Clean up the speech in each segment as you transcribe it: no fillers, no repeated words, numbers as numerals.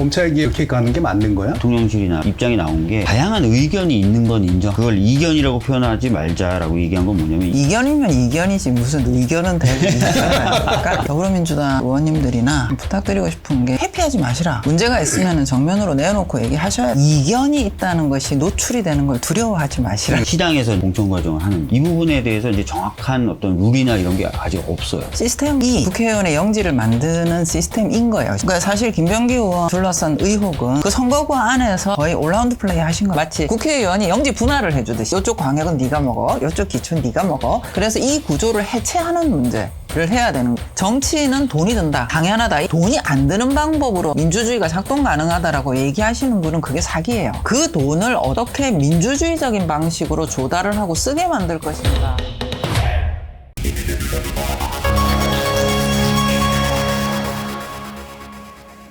검찰개혁 이렇게 가는 게 맞는 거야? 대통령실이나 입장이 나온 게 다양한 의견이 있는 건 인정. 그걸 이견이라고 표현하지 말자라고 얘기한 건 뭐냐면 이견이면 이견이지 무슨 의견은 되는 그러니까 더불어민주당 의원님들이나 부탁드리고 싶은 게 회피하지 마시라. 문제가 있으면 정면으로 내놓고 얘기하셔야 이견이 있다는 것이 노출이 되는 걸 두려워하지 마시라. 시당에서 공천 과정을 하는 이 부분에 대해서 이제 정확한 어떤 룰이나 이런 게 아직 없어요. 시스템이 국회의원의 영지를 만드는 시스템인 거예요. 그러니까 사실 김병기 의원 둘러싼 의혹은 그 선거구 안에서 거의 올라운드 플레이 하신 거 마치 국회의원이 영지 분할을 해주듯이 이쪽 광역은 네가 먹어, 이쪽 기초는 네가 먹어. 그래서 이 구조를 해체하는 문제를 해야 되는 거예요. 정치는 돈이 든다. 당연하다. 돈이 안 드는 방법으로 민주주의가 작동 가능하다라고 얘기하시는 분은 그게 사기예요. 그 돈을 어떻게 민주주의적인 방식으로 조달을 하고 쓰게 만들 것인가.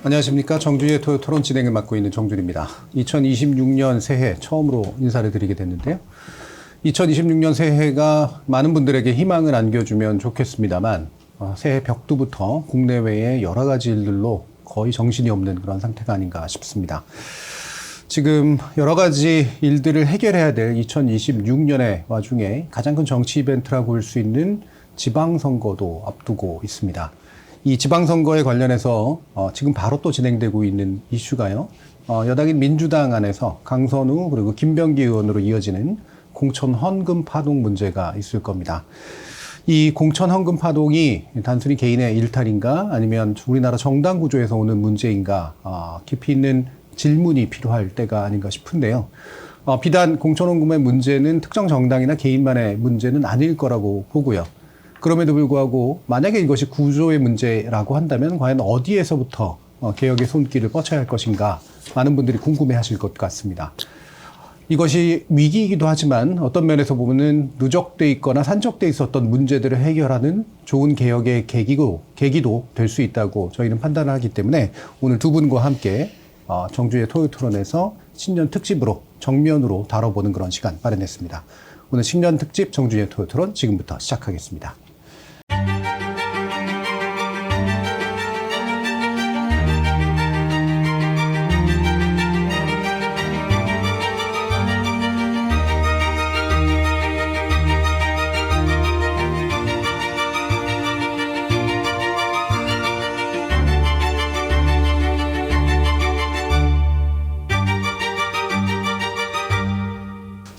안녕하십니까. 정준의 토론 진행을 맡고 있는 정준입니다. 2026년 새해 처음으로 인사를 드리게 됐는데요. 2026년 새해가 많은 분들에게 희망을 안겨주면 좋겠습니다만 새해 벽두부터 국내외의 여러 가지 일들로 거의 정신이 없는 그런 상태가 아닌가 싶습니다. 지금 여러 가지 일들을 해결해야 될 2026년의 와중에 가장 큰 정치 이벤트라고 볼 수 있는 지방선거도 앞두고 있습니다. 이 지방선거에 관련해서 지금 바로 또 진행되고 있는 이슈가요. 여당인 민주당 안에서 강선우 그리고 김병기 의원으로 이어지는 공천 헌금 파동 문제가 있을 겁니다. 이 공천 헌금 파동이 단순히 개인의 일탈인가 아니면 우리나라 정당 구조에서 오는 문제인가 깊이 있는 질문이 필요할 때가 아닌가 싶은데요. 비단 공천 헌금의 문제는 특정 정당이나 개인만의 문제는 아닐 거라고 보고요. 그럼에도 불구하고 만약에 이것이 구조의 문제라고 한다면 과연 어디에서부터 개혁의 손길을 뻗쳐야 할 것인가 많은 분들이 궁금해하실 것 같습니다. 이것이 위기이기도 하지만 어떤 면에서 보면은 누적돼 있거나 산적돼 있었던 문제들을 해결하는 좋은 개혁의 계기도 될 수 있다고 저희는 판단을 하기 때문에 오늘 두 분과 함께 정주의 토요토론에서 신년 특집으로 정면으로 다뤄보는 그런 시간 마련했습니다. 오늘 신년 특집 정주의 토요토론 지금부터 시작하겠습니다.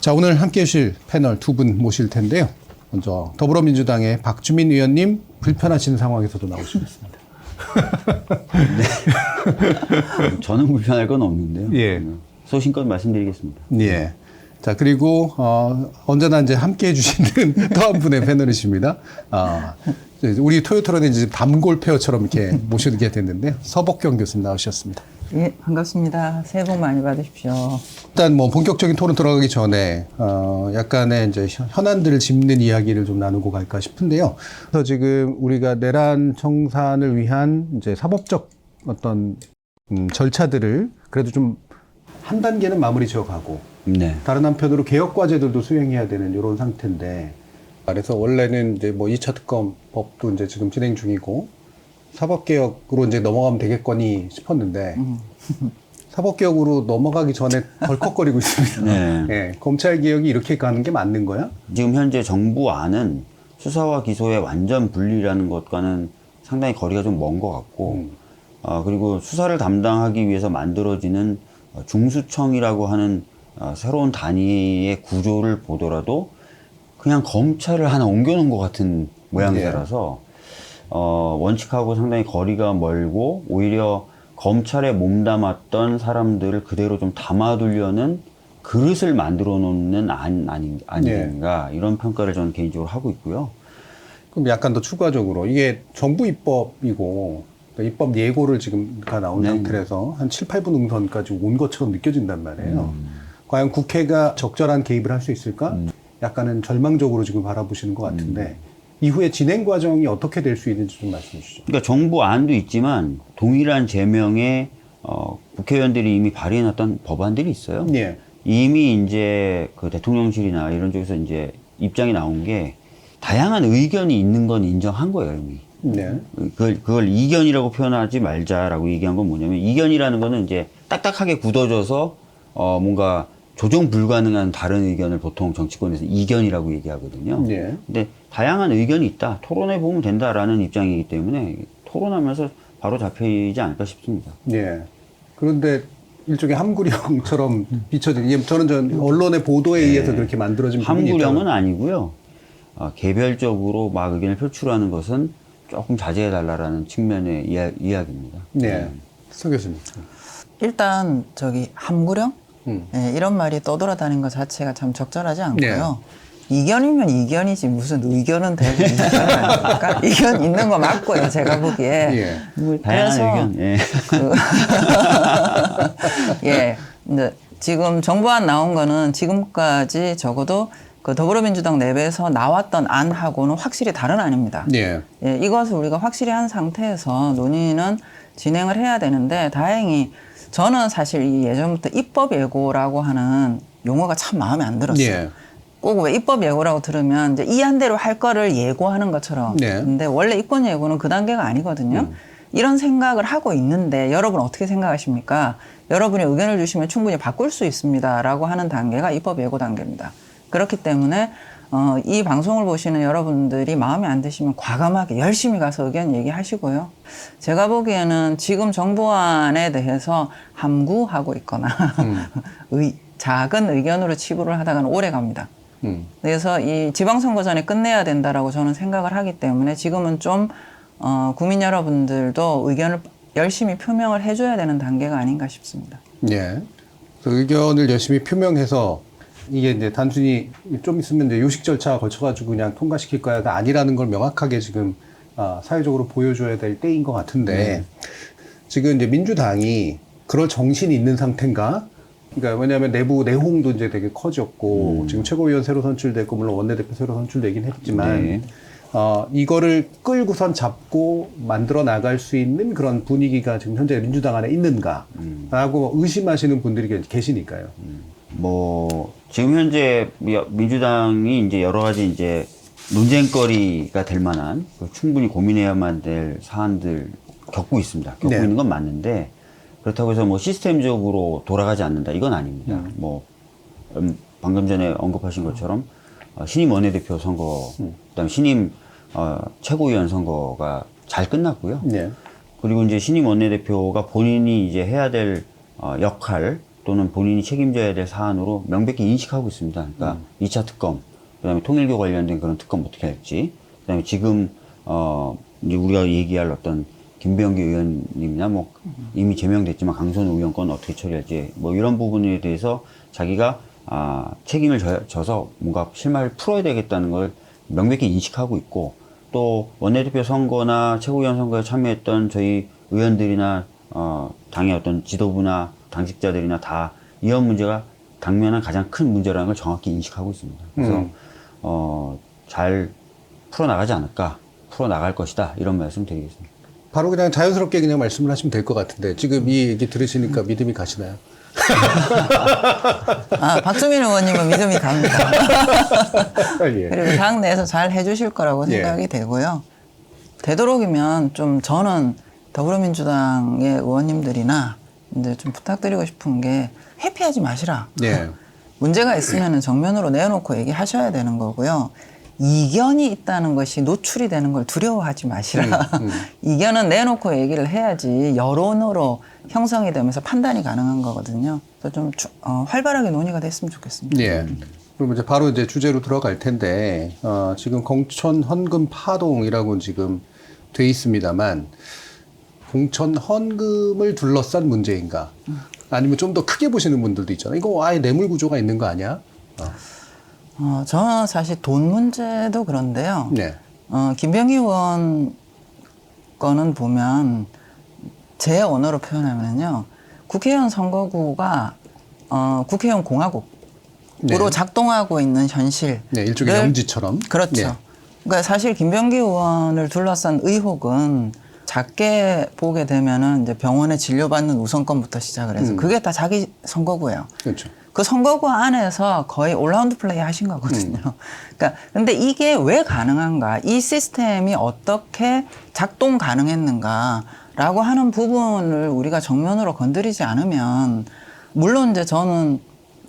자, 오늘 함께 해주실 패널 두 분 모실 텐데요. 먼저 더불어민주당의 박주민 의원님 불편하신 상황에서도 나오시겠습니다. 네. 저는 불편할 건 없는데요. 예. 소신껏 말씀드리겠습니다. 예. 자, 그리고 언제나 이제 함께 해주시는 또 한 분의 패널이십니다. 우리 토요토론에 이제 단골페어처럼 이렇게 모시게 됐는데요. 서복경 교수님 나오셨습니다. 예, 반갑습니다. 새해 복 많이 받으십시오. 일단 뭐 본격적인 토론 들어가기 전에 약간의 이제 현안들을 짚는 이야기를 좀 나누고 갈까 싶은데요. 그래서 지금 우리가 내란 청산을 위한 이제 사법적 어떤 절차들을 그래도 좀 한 단계는 마무리 지어가고 네. 다른 한편으로 개혁 과제들도 수행해야 되는 이런 상태인데 그래서 원래는 이제 뭐 2차 특검 법도 이제 지금 진행 중이고 사법개혁으로 이제 넘어가면 되겠거니 싶었는데 사법개혁으로 넘어가기 전에 덜컥거리고 있습니다. 네. 네, 검찰개혁이 이렇게 가는 게 맞는 거야? 지금 현재 정부 안은 수사와 기소의 완전 분리라는 것과는 상당히 거리가 좀 먼 것 같고 그리고 수사를 담당하기 위해서 만들어지는 중수청이라고 하는 새로운 단위의 구조를 보더라도 그냥 검찰을 하나 옮겨놓은 것 같은 모양새라서 원칙하고 상당히 거리가 멀고 오히려 검찰에 몸담았던 사람들을 그대로 좀 담아두려는 그릇을 만들어 놓는 아닌가 이런 평가를 저는 개인적으로 하고 있고요. 그럼 약간 더 추가적으로 이게 정부 입법이고 입법 예고를 지금 다 나온 상태라서 한 7, 8분 응선까지 온 것처럼 느껴진단 말이에요. 과연 국회가 적절한 개입을 할 수 있을까? 약간은 절망적으로 지금 바라보시는 것 같은데 이후에 진행 과정이 어떻게 될 수 있는지 좀 말씀해 주시죠. 그러니까 정부 안도 있지만 동일한 제명의 국회의원들이 이미 발의해놨던 법안들이 있어요. 예. 이미 이제 그 대통령실이나 이런 쪽에서 이제 입장이 나온 게 다양한 의견이 있는 건 인정한 거예요, 이미. 네. 그걸 이견이라고 표현하지 말자라고 얘기한 건 뭐냐면, 이견이라는 거는 이제 딱딱하게 굳어져서 뭔가 조정 불가능한 다른 의견을 보통 정치권에서 이견이라고 얘기하거든요. 네. 근데 다양한 의견이 있다, 토론해 보면 된다라는 입장이기 때문에 토론하면서 바로 잡히지 않을까 싶습니다. 네. 그런데 일종의 함구령처럼 비춰지는, 저는 언론의 보도에 의해서 그렇게 만들어진 부분이 함구령은 있다고. 아니고요. 개별적으로 막 의견을 표출하는 것은 조금 자제해달라는 측면의 이야기입니다. 네. 서 교수님. 일단 저기 함구령 예, 이런 말이 떠돌아다니는 것 자체가 참 적절하지 않고요. 이견이면 이견이지 무슨 의견은 되고 이견 아닙니까? 이견 있는 거 맞고요. 제가 보기에. 예. 다양한 의견. 예. 예. 근데 지금 정부안 나온 거는 지금까지 적어도 그 더불어민주당 내부에서 나왔던 안하고는 확실히 다른 안입니다. 예. 예, 이것을 우리가 확실히 한 상태에서 논의는 진행을 해야 되는데 다행히 저는 사실 이 예전부터 입법 예고라고 하는 용어가 참 마음에 안 들었어요. 예. 꼭 왜 입법 예고라고 들으면 이제 이안대로 할 거를 예고하는 것처럼. 네. 근데 원래 입법 예고는 그 단계가 아니거든요. 이런 생각을 하고 있는데 여러분 어떻게 생각하십니까? 여러분이 의견을 주시면 충분히 바꿀 수 있습니다라고 하는 단계가 입법 예고 단계입니다. 그렇기 때문에 이 방송을 보시는 여러분들이 마음에 안 드시면 과감하게 열심히 가서 의견 얘기하시고요. 제가 보기에는 지금 정부안에 대해서 함구하고 있거나 작은 의견으로 치부를 하다가는 오래 갑니다. 그래서 이 지방선거 전에 끝내야 된다라고 저는 생각을 하기 때문에 지금은 좀 국민 여러분들도 의견을 열심히 표명을 해줘야 되는 단계가 아닌가 싶습니다. 예. 그래서 의견을 열심히 표명해서 이게 이제 단순히 좀 있으면 이제 요식 절차가 거쳐가지고 그냥 통과시킬 거야가 아니라는 걸 명확하게 지금 사회적으로 보여줘야 될 때인 것 같은데 지금 이제 민주당이 그럴 정신이 있는 상태인가? 그러니까 왜냐하면 내부 내홍도 이제 되게 커졌고 지금 최고위원 새로 선출됐고 물론 원내대표 새로 선출되긴 했지만 네. 이거를 끌고선 잡고 만들어 나갈 수 있는 그런 분위기가 지금 현재 민주당 안에 있는가라고 의심하시는 분들이 계시니까요. 지금 현재 민주당이 이제 여러 가지 이제 논쟁거리가 될 만한 충분히 고민해야만 될 사안들 겪고 있습니다. 겪고 네. 있는 건 맞는데 그렇다고 해서 시스템적으로 돌아가지 않는다 이건 아닙니다. 방금 전에 언급하신 것처럼 신임 원내대표 선거, 그다음에 신임 최고위원 선거가 잘 끝났고요. 네. 그리고 이제 신임 원내대표가 본인이 이제 해야 될 역할 또는 본인이 책임져야 될 사안으로 명백히 인식하고 있습니다. 그러니까 2차 특검, 그다음에 통일교 관련된 그런 특검 어떻게 할지, 그다음에 지금 이제 우리가 얘기할 어떤 김병기 의원님이나 이미 제명됐지만 강선우 의원 건 어떻게 처리할지 이런 부분에 대해서 자기가 책임을 져서 뭔가 실마리를 풀어야 되겠다는 걸 명백히 인식하고 있고 또 원내대표 선거나 최고위원 선거에 참여했던 저희 의원들이나 당의 어떤 지도부나 당직자들이나 다 이런 문제가 당면한 가장 큰 문제라는 걸 정확히 인식하고 있습니다. 그래서 잘 풀어나가지 않을까, 풀어나갈 것이다 이런 말씀 드리겠습니다. 바로 그냥 자연스럽게 그냥 말씀을 하시면 될 것 같은데 지금 이 얘기 들으시니까 믿음이 가시나요? 박주민 의원님은 믿음이 갑니다. 예. 그리고 당 내에서 잘 해주실 거라고 생각이 되고요. 되도록이면 좀 저는 더불어민주당의 의원님들이나 이제 좀 부탁드리고 싶은 게 회피하지 마시라. 예. 문제가 있으면 정면으로 내놓고 얘기하셔야 되는 거고요. 이견이 있다는 것이 노출이 되는 걸 두려워하지 마시라. 이견은 내놓고 얘기를 해야지 여론으로 형성이 되면서 판단이 가능한 거거든요. 그래서 좀 활발하게 논의가 됐으면 좋겠습니다. 예. 그럼 이제 바로 이제 주제로 들어갈 텐데 지금 공천 헌금 파동이라고 지금 돼 있습니다만 공천 헌금을 둘러싼 문제인가? 아니면 좀 더 크게 보시는 분들도 있잖아요. 이거 아예 뇌물 구조가 있는 거 아니야? 저는 사실 돈 문제도 그런데요. 네. 김병기 의원 거는 보면 제 언어로 표현하면요. 국회의원 선거구가 국회의원 공화국으로 작동하고 있는 현실. 네, 일종의 영지처럼. 그렇죠. 네. 그러니까 사실 김병기 의원을 둘러싼 의혹은 작게 보게 되면은 이제 병원에 진료받는 우선권부터 시작을 해서 그게 다 자기 선거구예요. 그렇죠. 그 선거구 안에서 거의 올라운드 플레이 하신 거거든요. 그러니까 근데 이게 왜 가능한가? 이 시스템이 어떻게 작동 가능했는가라고 하는 부분을 우리가 정면으로 건드리지 않으면, 물론 이제 저는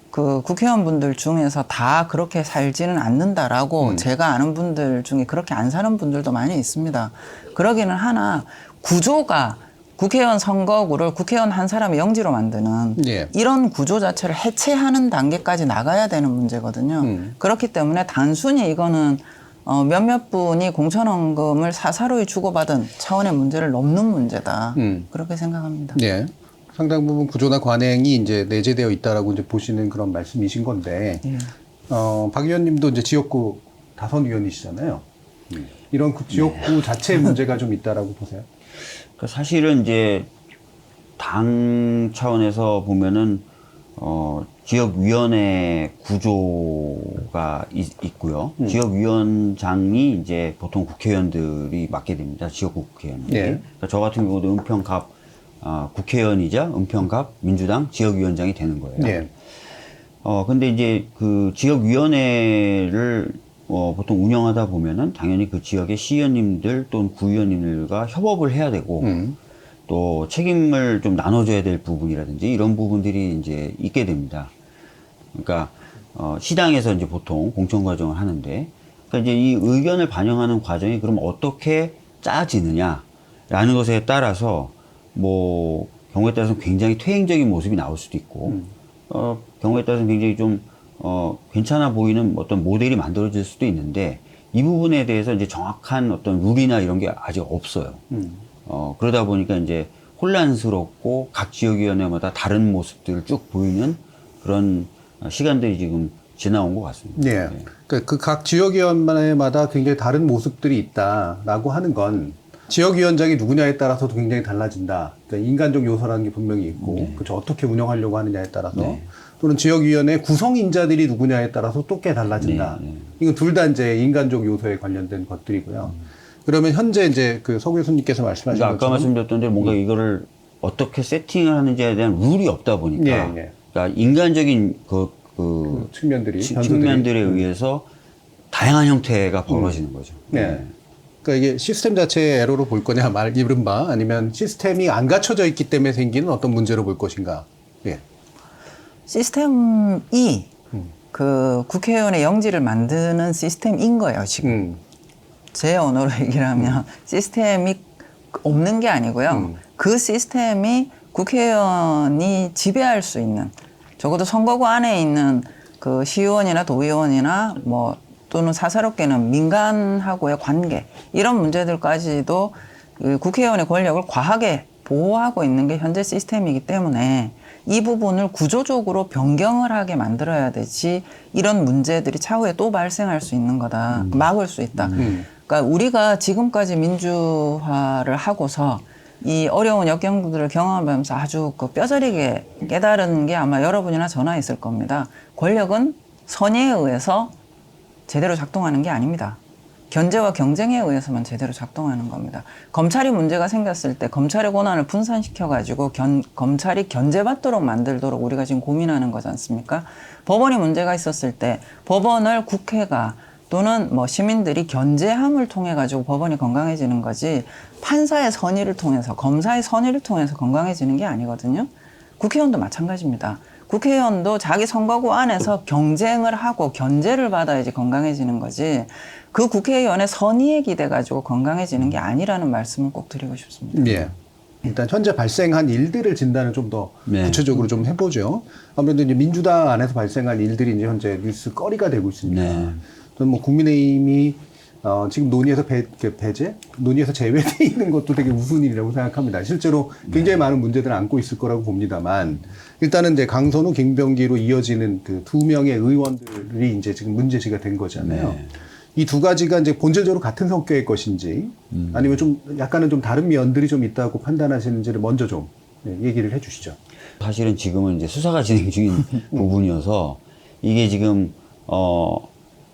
그 국회의원분들 중에서 다 그렇게 살지는 않는다라고 제가 아는 분들 중에 그렇게 안 사는 분들도 많이 있습니다. 그러기는 하나 구조가 국회의원 선거구를 국회의원 한 사람의 영지로 만드는 예. 이런 구조 자체를 해체하는 단계까지 나가야 되는 문제거든요. 그렇기 때문에 단순히 이거는 몇몇 분이 공천원금을 사사로이 주고받은 차원의 문제를 넘는 문제다. 그렇게 생각합니다. 예. 상당 부분 구조나 관행이 이제 내재되어 있다라고 이제 보시는 그런 말씀이신 건데, 박 의원님도 이제 지역구 다선 의원이시잖아요. 이런 지역구 자체의 문제가 좀 있다라고 보세요? 사실은 이제 당 차원에서 보면은 지역위원회 구조가 있고요. 지역위원장이 이제 보통 국회의원들이 맡게 됩니다. 지역구 국회의원들이. 예. 그러니까 저 같은 경우도 은평갑 국회의원이자 은평갑 민주당 지역위원장이 되는 거예요. 예. 근데 이제 그 지역위원회를 보통 운영하다 보면은 당연히 그 지역의 시의원님들 또는 구의원님들과 협업을 해야 되고 또 책임을 좀 나눠줘야 될 부분이라든지 이런 부분들이 이제 있게 됩니다. 그러니까 시당에서 이제 보통 공천 과정을 하는데, 그러니까 이제 이 의견을 반영하는 과정이 그럼 어떻게 짜지느냐라는 것에 따라서 뭐 경우에 따라서는 굉장히 퇴행적인 모습이 나올 수도 있고 경우에 따라서는 굉장히 좀 괜찮아 보이는 어떤 모델이 만들어질 수도 있는데, 이 부분에 대해서 이제 정확한 어떤 룰이나 이런 게 아직 없어요. 그러다 보니까 이제 혼란스럽고 각 지역위원회마다 다른 모습들을 쭉 보이는 그런 시간들이 지금 지나온 것 같습니다. 예. 그러니까 그 각 지역위원회마다 굉장히 다른 모습들이 있다라고 하는 건 지역위원장이 누구냐에 따라서도 굉장히 달라진다. 그러니까 인간적 요소라는 게 분명히 있고, 그렇죠. 어떻게 운영하려고 하느냐에 따라서, 또는 지역위원회 구성인자들이 누구냐에 따라서 또 꽤 달라진다. 이건 둘 다 이제 인간적 요소에 관련된 것들이고요. 그러면 현재 이제 그 서 교수님께서 말씀하신 그러니까 아까 말씀드렸던 대로 뭔가 이거를 어떻게 세팅을 하는지에 대한 룰이 없다 보니까, 그러니까 인간적인 그 측면들에 의해서 다양한 형태가 벌어지는 거죠. 네. 그러니까 이게 시스템 자체의 에러로 볼 거냐, 이른바, 아니면 시스템이 안 갖춰져 있기 때문에 생기는 어떤 문제로 볼 것인가. 예. 시스템이 그 국회의원의 영지를 만드는 시스템인 거예요, 지금. 제 언어로 얘기를 하면 시스템이 없는 게 아니고요. 그 시스템이 국회의원이 지배할 수 있는, 적어도 선거구 안에 있는 그 시의원이나 도의원이나 뭐 또는 사사롭게는 민간하고의 관계, 이런 문제들까지도 그 국회의원의 권력을 과하게 보호하고 있는 게 현재 시스템이기 때문에 이 부분을 구조적으로 변경을 하게 만들어야 되지, 이런 문제들이 차후에 또 발생할 수 있는 거다. 막을 수 있다. 그러니까 우리가 지금까지 민주화를 하고서 이 어려운 역경들을 경험하면서 아주 그 뼈저리게 깨달은 게 아마 여러분이나 저나 있을 겁니다. 권력은 선의에 의해서 제대로 작동하는 게 아닙니다. 견제와 경쟁에 의해서만 제대로 작동하는 겁니다. 검찰이 문제가 생겼을 때 검찰의 권한을 분산시켜가지고 검찰이 견제받도록 만들도록 우리가 지금 고민하는 거지 않습니까? 법원이 문제가 있었을 때 법원을 국회가 또는 뭐 시민들이 견제함을 통해 가지고 법원이 건강해지는 거지, 판사의 선의를 통해서, 검사의 선의를 통해서 건강해지는 게 아니거든요. 국회의원도 마찬가지입니다. 국회의원도 자기 선거구 안에서 경쟁을 하고 견제를 받아야지 건강해지는 거지, 그 국회의원의 선의에 기대 가지고 건강해지는 게 아니라는 말씀을 꼭 드리고 싶습니다. 예. 일단 현재 발생한 일들을 진단을 좀 더 구체적으로 좀 해보죠. 아무래도 이제 민주당 안에서 발생한 일들이 이제 현재 뉴스 거리가 되고 있습니다. 저는 뭐 국민의힘이 지금 논의에서 배제? 논의에서 제외되어 있는 것도 되게 우스운 일이라고 생각합니다. 실제로 굉장히 많은 문제들을 안고 있을 거라고 봅니다만, 일단은 이제 강선우, 김병기로 이어지는 그 두 명의 의원들이 이제 지금 문제시가 된 거잖아요. 이 두 가지가 이제 본질적으로 같은 성격의 것인지, 아니면 좀 약간은 좀 다른 면들이 좀 있다고 판단하시는지를 먼저 좀 얘기를 해 주시죠. 사실은 지금은 이제 수사가 진행 중인 부분이어서 이게 지금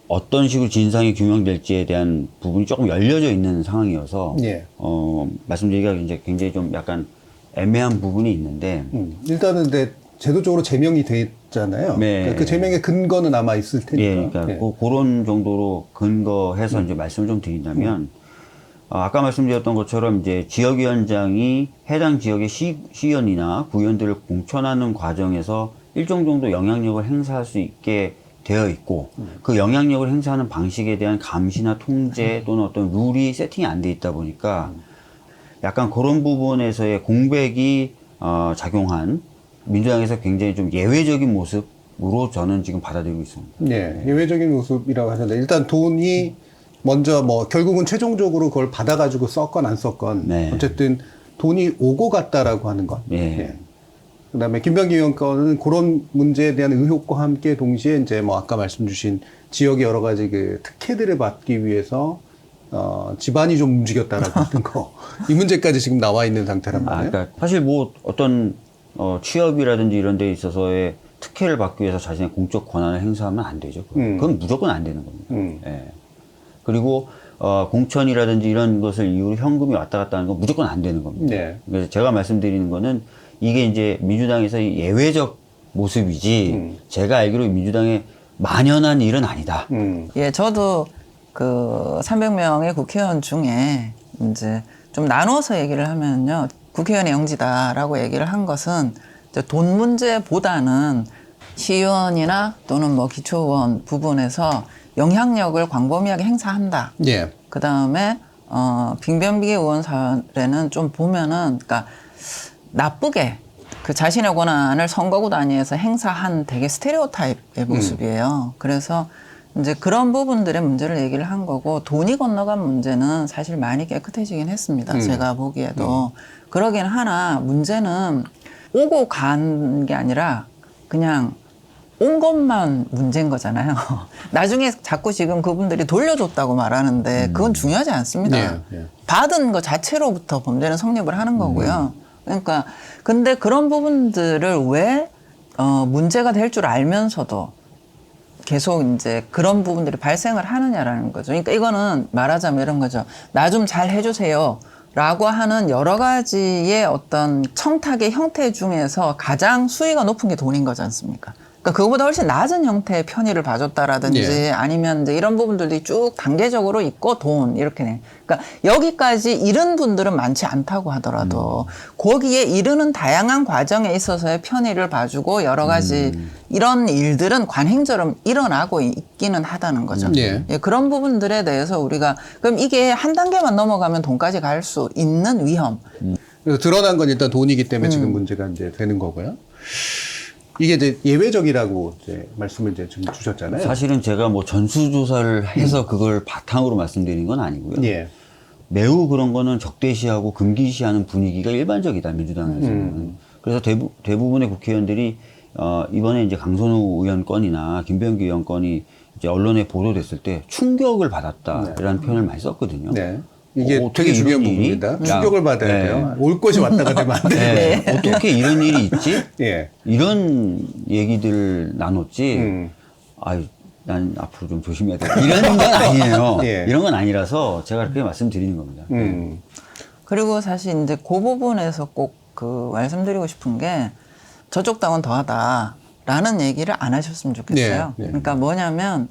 어떤 식으로 진상이 규명될지에 대한 부분이 조금 열려져 있는 상황이어서 말씀드리기가 이제 굉장히 좀 약간 애매한 부분이 있는데, 일단은 근데 제도적으로 제명이 됐잖아요. 네. 그러니까 그 제명의 근거는 아마 있을 테니까. 예, 그러니까 예. 그런 정도로 근거해서 이제 말씀을 좀 드린다면, 아까 말씀드렸던 것처럼 이제 지역위원장이 해당 지역의 시의원이나 구의원들을 공천하는 과정에서 일정 정도 영향력을 행사할 수 있게 되어 있고, 그 영향력을 행사하는 방식에 대한 감시나 통제 또는 어떤 룰이 세팅이 안 돼 있다 보니까 약간 그런 부분에서의 공백이 작용한 민주당에서 굉장히 좀 예외적인 모습으로 저는 지금 받아들이고 있습니다. 예, 예외적인 모습이라고 하셨는데 일단 돈이 먼저 뭐 결국은 최종적으로 그걸 받아가지고 썼건 안 썼건 네. 어쨌든 돈이 오고 갔다라고 하는 것. 예. 그다음에 김병기 의원 거는 그런 문제에 대한 의혹과 함께 동시에 이제 뭐 아까 말씀 주신 지역의 여러 가지 그 특혜들을 받기 위해서 집안이 좀 움직였다라고 하는 거. 이 문제까지 지금 나와 있는 상태란 말이에요. 그러니까 사실 뭐 어떤 취업이라든지 이런 데 있어서의 특혜를 받기 위해서 자신의 공적 권한을 행사하면 안 되죠. 그건 무조건 안 되는 겁니다. 예. 그리고 공천이라든지 이런 것을 이유로 현금이 왔다 갔다 하는 건 무조건 안 되는 겁니다. 네. 그래서 제가 말씀드리는 거는 이게 이제 민주당에서 예외적 모습이지 제가 알기로 민주당의 만연한 일은 아니다. 예, 저도 그 300명의 국회의원 중에 이제 좀 나눠서 얘기를 하면요. 국회의원의 영지다라고 얘기를 한 것은 이제 돈 문제보다는 시의원이나 또는 뭐 기초의원 부분에서 영향력을 광범위하게 행사한다. 예. 그 다음에 빙변비 의원 사례는 좀 보면은, 그러니까 나쁘게 그 자신의 권한을 선거구 단위에서 행사한 되게 스테레오타입의 모습이에요. 그래서 이제 그런 부분들의 문제를 얘기를 한 거고, 돈이 건너간 문제는 사실 많이 깨끗해지긴 했습니다. 제가 보기에도. 그러긴 하나 문제는 오고 간 게 아니라 그냥 온 것만 문제인 거잖아요. 나중에 자꾸 지금 그분들이 돌려줬다고 말하는데 그건 중요하지 않습니다. 예, 예. 받은 것 자체로부터 범죄는 성립을 하는 거고요. 그러니까 근데 그런 부분들을 왜 문제가 될 줄 알면서도 계속 이제 그런 부분들이 발생을 하느냐라는 거죠. 그러니까 이거는 말하자면 이런 거죠. 나 좀 잘 해주세요. 라고 하는 여러 가지의 어떤 청탁의 형태 중에서 가장 수위가 높은 게 돈인 거지 않습니까? 그러니까 그거보다 훨씬 낮은 형태의 편의를 봐줬다라든지 예. 아니면 이제 이런 부분들이 쭉 단계적으로 있고 돈 이렇게 내. 그러니까 여기까지 이른 분들은 많지 않다고 하더라도 거기에 이르는 다양한 과정에 있어서의 편의를 봐주고 여러 가지 이런 일들은 관행처럼 일어나고 있기는 하다는 거죠. 예. 예, 그런 부분들에 대해서 우리가 그럼 이게 한 단계만 넘어가면 돈까지 갈 수 있는 위험. 그래서 드러난 건 일단 돈이기 때문에 지금 문제가 이제 되는 거고요. 이게 이제 예외적이라고 이제 말씀을 이제 좀 주셨잖아요. 사실은 제가 뭐 전수조사를 해서 그걸 바탕으로 말씀드리는 건 아니고요. 예. 매우 그런 거는 적대시하고 금기시하는 분위기가 일반적이다, 민주당에서는. 그래서 대부분의 국회의원들이 이번에 이제 강선우 의원 건이나 김병기 의원 건이 이제 언론에 보도됐을 때 충격을 받았다라는 표현을 많이 썼거든요. 네. 이게 어떻게 되게 중요한 이런 일이? 부분입니다. 충격을 받아야 네. 돼요. 올 것이 왔다가 되면 안 돼요. 네. 어떻게 이런 일이 있지? 예. 이런 얘기들을 나눴지. 아유, 난 앞으로 좀 조심해야 돼. 이런 건 아니에요. 예. 이런 건 아니라서 제가 그렇게 말씀드리는 겁니다. 그리고 사실 이제 그 부분에서 꼭 그 말씀드리고 싶은 게 저쪽 당은 더하다라는 얘기를 안 하셨으면 좋겠어요. 네, 네. 그러니까 뭐냐면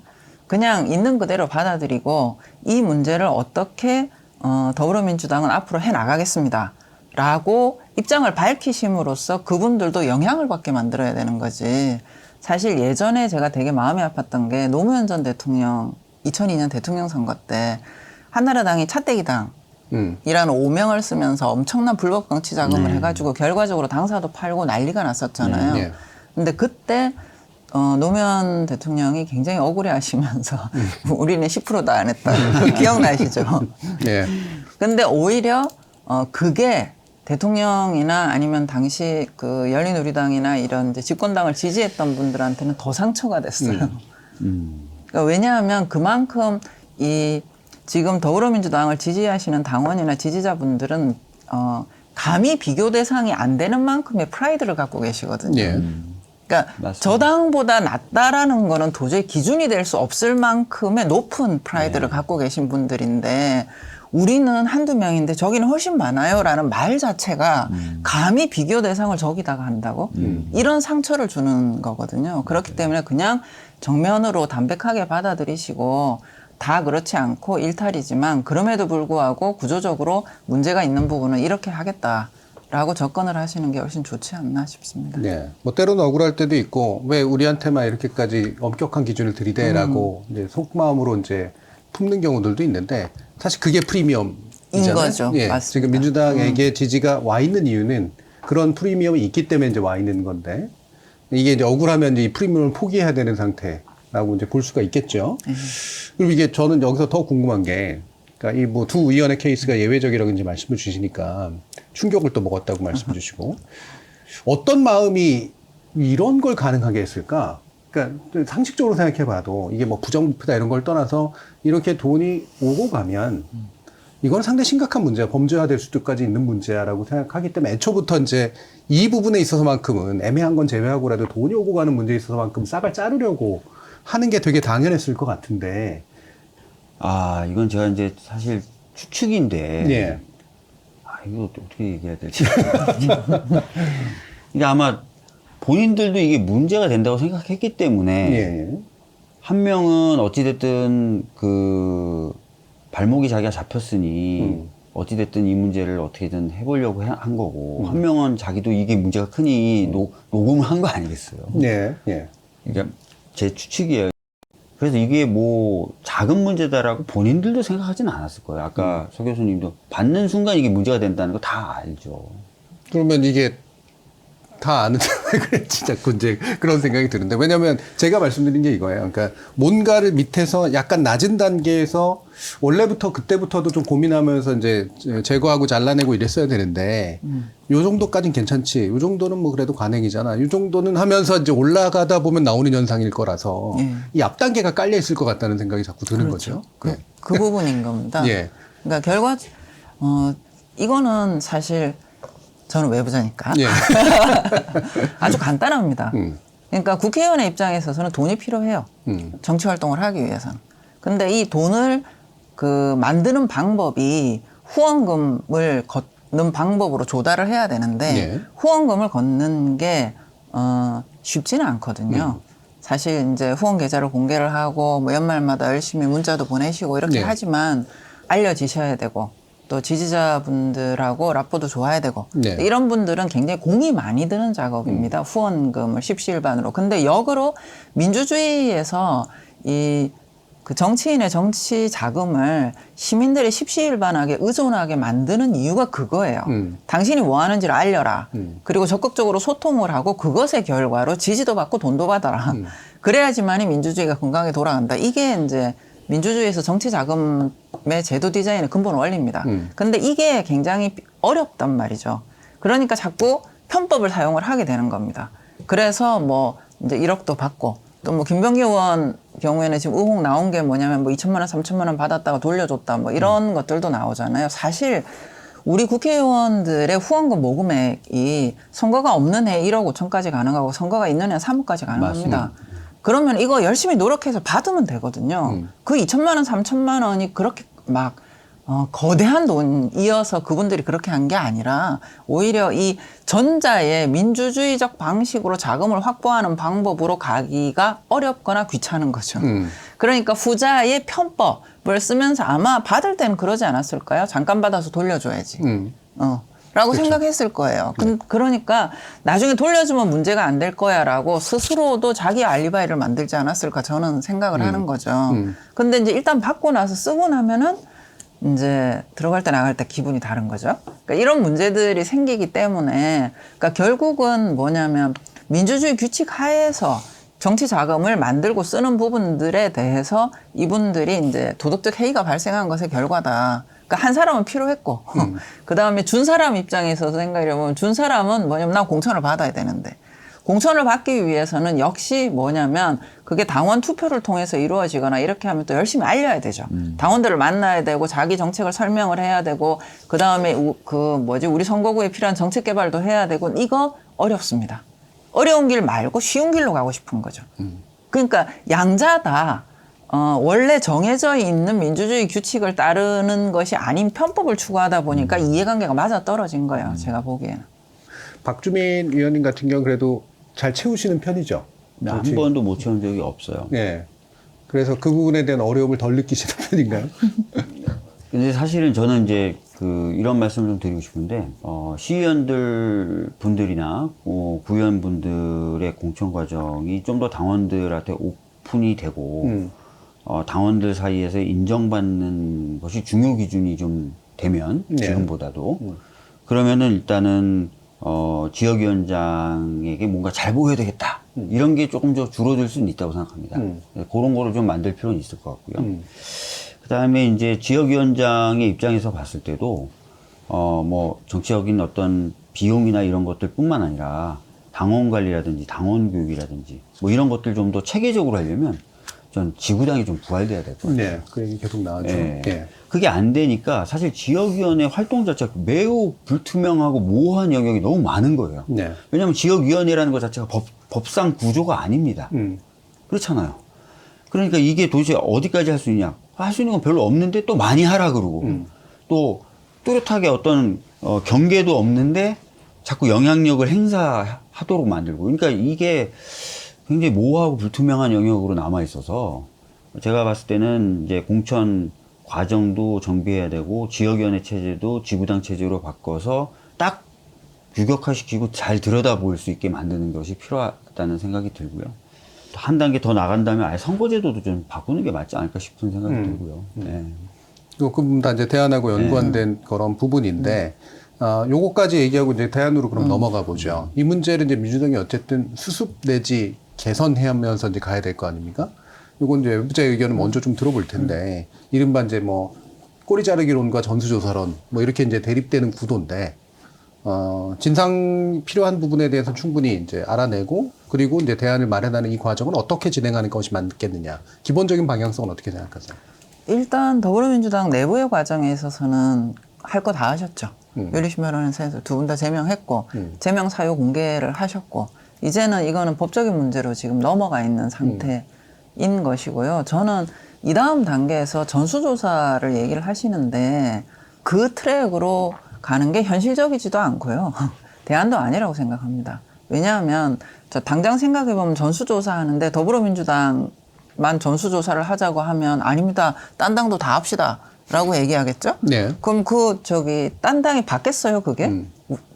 그냥 있는 그대로 받아들이고 이 문제를 어떻게 더불어민주당은 앞으로 해 나가겠습니다. 라고 입장을 밝히심으로써 그분들도 영향을 받게 만들어야 되는 거지. 사실 예전에 제가 되게 마음이 아팠던 게 노무현 전 대통령 2002년 대통령 선거 때 한나라당이 차떼기당 이라는 오명을 쓰면서 엄청난 불법 정치 자금을 해가지고 결과적으로 당사도 팔고 난리가 났었잖아요. 네. 근데 그때 노무현 대통령이 굉장히 억울해 하시면서 우리는 10%도 안 했다. 기억나시죠? 예. 근데 오히려 그게 대통령이나 아니면 당시 그 열린우리당이나 이런 이제 집권당을 지지했던 분들한테는 더 상처가 됐어요. 그러니까 왜냐하면 그만큼 이 지금 더불어민주당을 지지하시는 당원이나 지지자분들은 감히 비교 대상이 안 되는 만큼의 프라이드를 갖고 계시거든요. 예. 그러니까 맞습니다. 저 당보다 낫다라는 거는 도저히 기준이 될 수 없을 만큼의 높은 프라이드를 갖고 계신 분들인데 우리는 한두 명인데 저기는 훨씬 많아요라는 말 자체가 감히 비교 대상을 저기다가 한다고 이런 상처를 주는 거거든요. 그렇기 때문에 그냥 정면으로 담백하게 받아들이시고 다 그렇지 않고 일탈이지만 그럼에도 불구하고 구조적으로 문제가 있는 부분은 이렇게 하겠다라고 접근을 하시는 게 훨씬 좋지 않나 싶습니다. 네. 뭐 때로는 억울할 때도 있고 왜 우리한테만 이렇게까지 엄격한 기준을 들이대라고 이제 속마음으로 이제 품는 경우들도 있는데 사실 그게 프리미엄이잖아요. 인 거죠. 예. 맞습니다. 지금 민주당에게 지지가 와 있는 이유는 그런 프리미엄이 있기 때문에 이제 와 있는 건데 이게 이제 억울하면 이제 이 프리미엄을 포기해야 되는 상태라고 이제 볼 수가 있겠죠. 그리고 이게 저는 여기서 더 궁금한 게 그러니까 이 뭐 두 의원의 케이스가 예외적이라고 이제 말씀을 주시니까 충격을 또 먹었다고 말씀 주시고 어떤 마음이 이런 걸 가능하게 했을까? 그러니까 상식적으로 생각해 봐도 이게 뭐 부정부패다 이런 걸 떠나서 이렇게 돈이 오고 가면 이건 상당히 심각한 문제야. 범죄화될 수도까지 있는 문제야라고 생각하기 때문에 애초부터 이제 이 부분에 있어서만큼은 애매한 건 제외하고라도 돈이 오고 가는 문제에 있어서만큼 싹을 자르려고 하는 게 되게 당연했을 것 같은데. 아, 이건 제가 이제 사실 추측인데. 예. 아, 이거 어떻게 얘기해야 될지. 이게 아마 본인들도 이게 문제가 된다고 생각했기 때문에. 예. 한 명은 어찌됐든 그 발목이 자기가 잡혔으니 어찌됐든 이 문제를 어떻게든 해보려고 한 거고 한 명은 자기도 이게 문제가 크니 녹음을 한 거 아니겠어요? 예. 예. 그러니까 제 추측이에요. 그래서 이게 뭐 작은 문제다라고 본인들도 생각하지는 않았을 거예요. 아까 서 교수님도 받는 순간 이게 문제가 된다는 거 다 알죠. 그러면 이게 다 아는데 왜 그랬지 자꾸 이제 그런 생각이 드는데 왜냐면 제가 말씀드린 게 이거예요. 그러니까 뭔가를 밑에서 약간 낮은 단계에서 원래부터 그때부터도 좀 고민하면서 이제 제거하고 잘라내고 이랬어야 되는데 요 정도까지는 괜찮지. 요 정도는 뭐 그래도 관행이잖아. 요 정도는 하면서 이제 올라가다 보면 나오는 현상일 거라서 이 앞 단계가 깔려 있을 것 같다는 생각이 자꾸 드는 거죠. 네. 그 부분인 겁니다. 예. 그러니까 결과 이거는 사실 저는 외부자니까 예. 아주 간단합니다. 그러니까 국회의원의 입장에 있어서는 돈이 필요해요. 정치 활동을 하기 위해서는. 근데 이 돈을 그 만드는 방법이 후원금을 걷는 방법으로 조달을 해야 되는데 예. 후원금을 걷는 게 쉽지는 않거든요. 사실 이제 후원 계좌를 공개를 하고 뭐 연말마다 열심히 문자도 보내시고 이렇게 네. 하지만 알려지셔야 되고 또 지지자분들하고 라포도 좋아야 되고 네. 이런 분들은 굉장히 공이 많이 드는 작업입니다. 후원금을 십시일반으로. 근데 역으로 민주주의에서 이 그 정치인의 정치 자금을 시민들이 십시일반하게 의존하게 만드는 이유가 그거예요. 당신이 뭐 하는지를 알려라. 그리고 적극적으로 소통을 하고 그것의 결과로 지지도 받고 돈도 받아라. 그래야지만이 민주주의가 건강하게 돌아간다. 이게 이제 민주주의에서 정치 자금의 제도 디자인의 근본 원리입니다. 근데 이게 굉장히 어렵단 말이죠. 그러니까 자꾸 편법을 사용을 하게 되는 겁니다. 그래서 뭐 이제 1억도 받고 또 뭐 김병기 의원 경우에는 지금 의혹 나온 게 뭐냐면 뭐 2천만 원, 3천만 원 받았다가 돌려줬다 뭐 이런 것들도 나오잖아요. 사실 우리 국회의원들의 후원금 모금액이 선거가 없는 해 1억 5천까지 가능하고 선거가 있는 해 3억까지 가능합니다. 맞습니다. 그러면 이거 열심히 노력해서 받으면 되거든요. 그 2천만 원, 3천만 원이 그렇게 막 거대한 돈이어서 그분들이 그렇게 한 게 아니라 오히려 이 전자의 민주주의적 방식으로 자금을 확보하는 방법으로 가기가 어렵거나 귀찮은 거죠. 그러니까 후자의 편법을 쓰면서 아마 받을 때는 그러지 않았을까요? 잠깐 받아서 돌려줘야지. 라고 그렇죠. 생각했을 거예요. 그러니까 나중에 돌려주면 문제가 안 될 거야 라고 스스로도 자기 알리바이를 만들지 않았을까 저는 생각을 하는 거죠. 근데 이제 일단 받고 나서 쓰고 나면은 이제 들어갈 때 나갈 때 기분이 다른 거죠. 그러니까 이런 문제들이 생기기 때문에 그러니까 결국은 뭐냐면 민주주의 규칙 하에서 정치 자금을 만들고 쓰는 부분들에 대해서 이분들이 이제 도덕적 해이가 발생한 것의 결과다. 그러니까 한 사람은 필요했고 그 다음에 준 사람 입장에 있어서 생각해보면 준 사람은 뭐냐면 나 공천을 받아야 되는데 공천을 받기 위해서는 역시 뭐냐면 그게 당원 투표를 통해서 이루어지거나 이렇게 하면 또 열심히 알려야 되죠. 당원들을 만나야 되고 자기 정책을 설명을 해야 되고 그다음에 우리 선거구에 필요한 정책 개발도 해야 되고 이거 어렵습니다. 어려운 길 말고 쉬운 길로 가고 싶은 거죠. 그러니까 양자다. 원래 정해져 있는 민주주의 규칙을 따르는 것이 아닌 편법을 추구하다 보니까 이해관계가 맞아 떨어진 거예요. 제가 보기에는. 박주민 의원님 같은 경우는 그래도 잘 채우시는 편이죠. 한 번도 못 채운 적이 없어요. 네. 그래서 그 부분에 대한 어려움을 덜 느끼시는 편인가요? 근데 사실은 저는 이제 이런 말씀을 좀 드리고 싶은데, 시의원들 분들이나 구의원분들의 공천 과정이 좀 더 당원들한테 오픈이 되고, 당원들 사이에서 인정받는 것이 중요 기준이 좀 되면, 네. 지금보다도. 그러면은 일단은, 지역위원장에게 뭔가 잘 보여야 되겠다. 이런 게 조금 더 줄어들 수는 있다고 생각합니다. 그런 거를 좀 만들 필요는 있을 것 같고요. 그 다음에 이제 지역위원장의 입장에서 봤을 때도, 뭐, 정치적인 어떤 비용이나 이런 것들 뿐만 아니라 당원 관리라든지 당원 교육이라든지 뭐 이런 것들 좀 더 체계적으로 하려면 전 지구당이 좀 부활돼야 될 것 같아요. 네. 그 얘기 계속 나왔죠. 예. 예. 그게 안 되니까 사실 지역위원회 활동 자체가 매우 불투명하고 모호한 영역이 너무 많은 거예요. 네. 왜냐하면 지역위원회라는 것 자체가 법상 구조가 아닙니다. 그렇잖아요. 그러니까 이게 도대체 어디까지 할 수 있냐. 할 수 있는 건 별로 없는데 또 많이 하라 그러고 또 뚜렷하게 어떤 경계도 없는데 자꾸 영향력을 행사하도록 만들고 그러니까 이게 굉장히 모호하고 불투명한 영역으로 남아 있어서 제가 봤을 때는 이제 공천 과정도 정비해야 되고 지역위원회 체제도 지구당 체제로 바꿔서 딱 규격화시키고 잘 들여다볼 수 있게 만드는 것이 필요하다는 생각이 들고요. 한 단계 더 나간다면 아예 선거제도도 좀 바꾸는 게 맞지 않을까 싶은 생각이 들고요. 네. 그 부분 다 이제 대안하고 연관된 그런 부분인데, 요거까지 얘기하고 이제 대안으로 그럼 넘어가 보죠. 이 문제를 이제 민주당이 어쨌든 수습 내지 개선하면서 이제 가야 될 거 아닙니까? 요건 이제 외부자의 의견을 먼저 좀 들어볼 텐데, 이른바 이제 뭐, 꼬리 자르기론과 전수조사론, 뭐 이렇게 이제 대립되는 구도인데, 진상 필요한 부분에 대해서 충분히 이제 알아내고, 그리고 이제 대안을 마련하는 이 과정은 어떻게 진행하는 것이 맞겠느냐. 기본적인 방향성은 어떻게 생각하세요? 일단 더불어민주당 내부의 과정에 있어서는 할 거 다 하셨죠. 윤리심의원은 두 분 다 제명했고 제명 사유 공개를 하셨고 이제는 이거는 법적인 문제로 지금 넘어가 있는 상태인 것이고요. 저는 이 다음 단계에서 전수조사를 얘기를 하시는데 그 트랙으로 가는 게 현실적이지도 않고요. 대안도 아니라고 생각합니다. 왜냐하면 저 당장 생각해보면 전수조사 하는데 더불어민주당만 전수조사를 하자고 하면 아닙니다. 딴 당도 다 합시다. 라고 얘기하겠죠? 네. 그럼 딴 당이 받겠어요, 그게?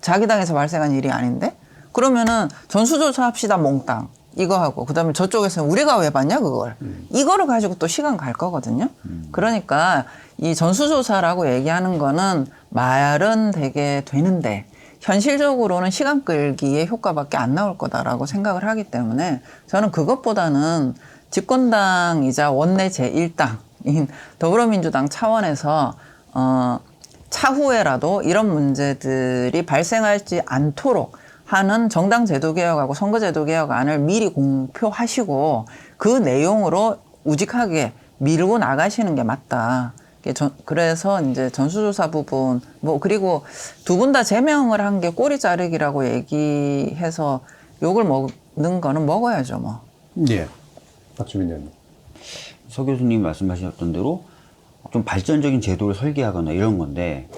자기 당에서 발생한 일이 아닌데? 그러면은 전수조사 합시다, 몽땅. 이거 하고. 그 다음에 저쪽에서는 우리가 왜 받냐, 그걸. 이거를 가지고 또 시간 갈 거거든요. 그러니까 이 전수조사라고 얘기하는 거는 말은 되게 되는데 현실적으로는 시간 끌기의 효과밖에 안 나올 거다라고 생각을 하기 때문에 저는 그것보다는 집권당이자 원내 제1당인 더불어민주당 차원에서 차후에라도 이런 문제들이 발생하지 않도록 하는 정당 제도 개혁하고 선거 제도 개혁안을 미리 공표하시고 그 내용으로 우직하게 밀고 나가시는 게 맞다. 그래서 이제 전수조사 부분 그리고 두 분 다 제명을 한 게 꼬리 자르기라고 얘기해서 욕을 먹는 거는 먹어야죠, 뭐. 예. 박주민 의원님. 서 교수님 말씀하셨던 대로 좀 발전적인 제도를 설계하거나 이런 건데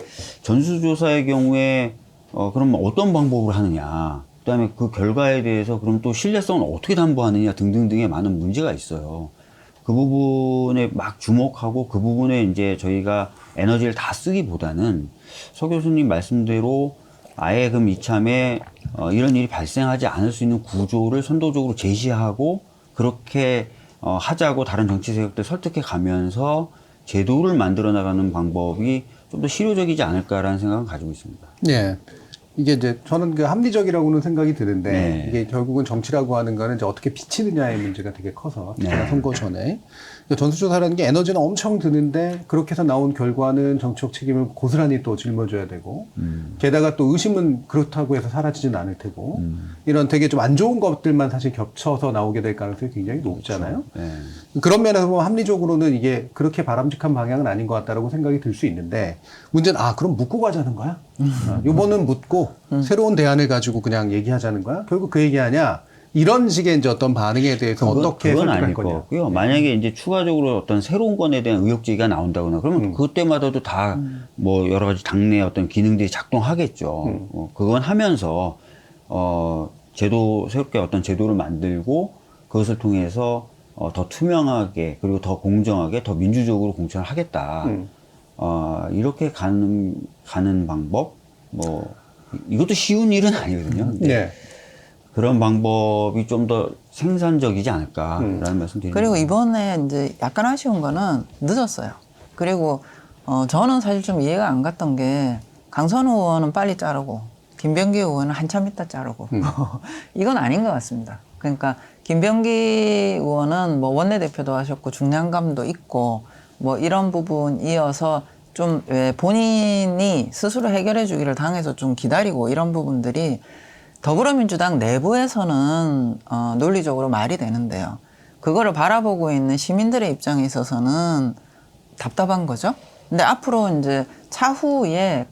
전수조사의 경우에 그럼 어떤 방법으로 하느냐, 그다음에 그 결과에 대해서 그럼 또 신뢰성을 어떻게 담보하느냐 등등등의 많은 문제가 있어요. 그 부분에 막 주목하고 그 부분에 이제 저희가 에너지를 다 쓰기보다는 서 교수님 말씀대로 아예 그럼 이참에 이런 일이 발생하지 않을 수 있는 구조를 선도적으로 제시하고 그렇게 하자고 다른 정치 세력들 설득해 가면서 제도를 만들어 나가는 방법이 좀 더 실효적이지 않을까라는 생각을 가지고 있습니다. 네. 이게 이제 저는 그 합리적이라고는 생각이 드는데 네. 이게 결국은 정치라고 하는 거는 이제 어떻게 비치느냐의 문제가 되게 커서 특히나 네. 선거 전에 전수조사라는 게 에너지는 엄청 드는데 그렇게 해서 나온 결과는 정치적 책임을 고스란히 또 짊어져야 되고 게다가 또 의심은 그렇다고 해서 사라지진 않을 테고 이런 되게 좀 안 좋은 것들만 사실 겹쳐서 나오게 될 가능성이 굉장히 높잖아요. 네. 그런 면에서 보면 합리적으로는 이게 그렇게 바람직한 방향은 아닌 것 같다라고 생각이 들 수 있는데 문제는 그럼 묻고 가자는 거야? 요번은 묻고 새로운 대안을 가지고 그냥 얘기하자는 거야? 결국 그 얘기하냐? 이런 식의 이제 어떤 반응에 대해서 어떻게 그건 설득할 아닐 것 거냐. 같고요. 만약에 이제 추가적으로 어떤 새로운 건에 대한 의혹 제기가 나온다거나 그러면 그때마다도 다 뭐 여러 가지 당내 어떤 기능들이 작동하겠죠. 그건 하면서 새롭게 어떤 제도를 만들고 그것을 통해서 더 투명하게 그리고 더 공정하게 더 민주적으로 공천을 하겠다. 이렇게 가는 방법 뭐 이것도 쉬운 일은 아니거든요. 근데 네. 그런 방법이 좀 더 생산적이지 않을까라는 말씀 드립니다. 그리고 이번에 이제 약간 아쉬운 거는 늦었어요. 그리고 저는 사실 좀 이해가 안 갔던 게 강선우 의원은 빨리 자르고 김병기 의원은 한참 있다 자르고 이건 아닌 것 같습니다. 그러니까 김병기 의원은 뭐 원내대표도 하셨고 중량감도 있고 뭐 이런 부분이어서 좀 왜 본인이 스스로 해결해 주기를 당해서 좀 기다리고 이런 부분들이 더불어민주당 내부에서는 논리적으로 말이 되는데요. 그거를 바라보고 있는 시민들의 입장에 있어서는 답답한 거죠. 근데 앞으로 이제 차후에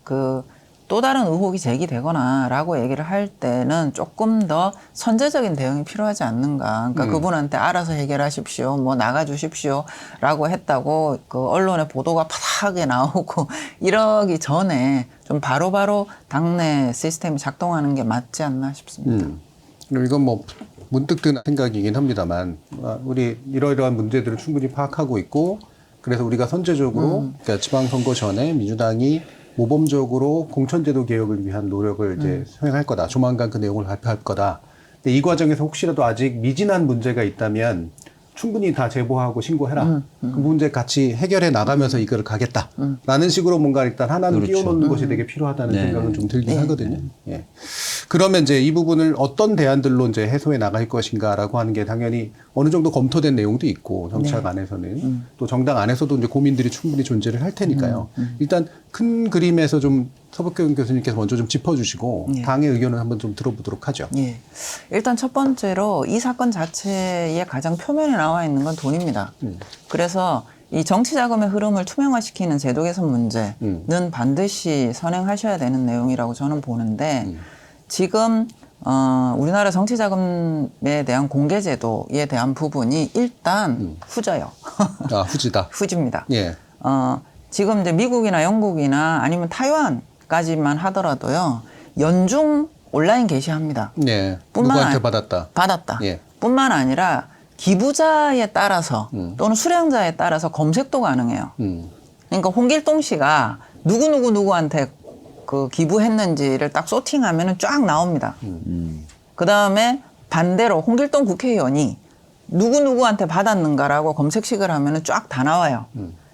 또 다른 의혹이 제기되거나라고 얘기를 할 때는 조금 더 선제적인 대응이 필요하지 않는가. 그러니까 그분한테 알아서 해결하십시오. 뭐 나가주십시오라고 했다고 그 언론의 보도가 파닥하게 나오고 이러기 전에 좀 바로바로 당내 시스템이 작동하는 게 맞지 않나 싶습니다. 그리고 이건 뭐 문득 든 생각이긴 합니다만 우리 이러이러한 문제들을 충분히 파악하고 있고 그래서 우리가 선제적으로 그러니까 지방선거 전에 민주당이 모범적으로 공천제도 개혁을 위한 노력을 이제 수행할 거다. 조만간 그 내용을 발표할 거다. 근데 이 과정에서 혹시라도 아직 미진한 문제가 있다면 충분히 다 제보하고 신고해라. 그 문제 같이 해결해 나가면서 이걸 가겠다. 라는 식으로 뭔가 일단 하나는 그렇죠. 띄워놓는 것이 되게 필요하다는 네. 생각은 좀 들긴 하거든요. 예. 그러면 이제 이 부분을 어떤 대안들로 이제 해소해 나갈 것인가라고 하는 게 당연히 어느 정도 검토된 내용도 있고 정치학 안에서는 또 정당 안에서도 이제 고민들이 충분히 존재를 할 테니까요. 일단 큰 그림에서 좀 서북경 교수님께서 먼저 좀 짚어주시고 당의 의견을 한번 좀 들어보도록 하죠. 예. 일단 첫 번째로 이 사건 자체의 가장 표면에 나와 있는 건 돈입니다. 그래서 이 정치 자금의 흐름을 투명화시키는 제도 개선 문제는 반드시 선행하셔야 되는 내용이라고 저는 보는데 지금 우리나라 정치 자금에 대한 공개 제도에 대한 부분이 일단 후져요. 아, 후지다. 후집니다. 예. 지금 이제 미국이나 영국이나 아니면 타이완까지만 하더라도요. 연중 온라인 게시합니다. 네. 뿐만 누구한테 받았다. 받았다. 예. 뿐만 아니라 기부자에 따라서 또는 수령자에 따라서 검색도 가능해요. 그러니까 홍길동 씨가 누구한테 그 기부했는지를 딱 소팅하면은 쫙 나옵니다. 그 다음에 반대로 홍길동 국회의원이 누구한테 받았는가라고 검색식을 하면은 쫙 다 나와요.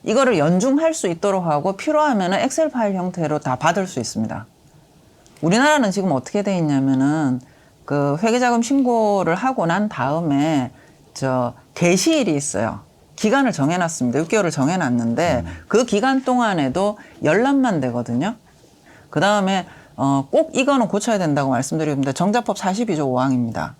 이거를 연중할 수 있도록 하고 필요하면은 엑셀 파일 형태로 다 받을 수 있습니다. 우리나라는 지금 어떻게 돼 있냐면은 그 회계자금 신고를 하고 난 다음에 게시일이 있어요. 기간을 정해놨습니다. 6개월을 정해놨는데 그 기간 동안에도 열람만 되거든요. 그 다음에 꼭 이거는 고쳐야 된다고 말씀드립니다. 정자법 42조 5항입니다.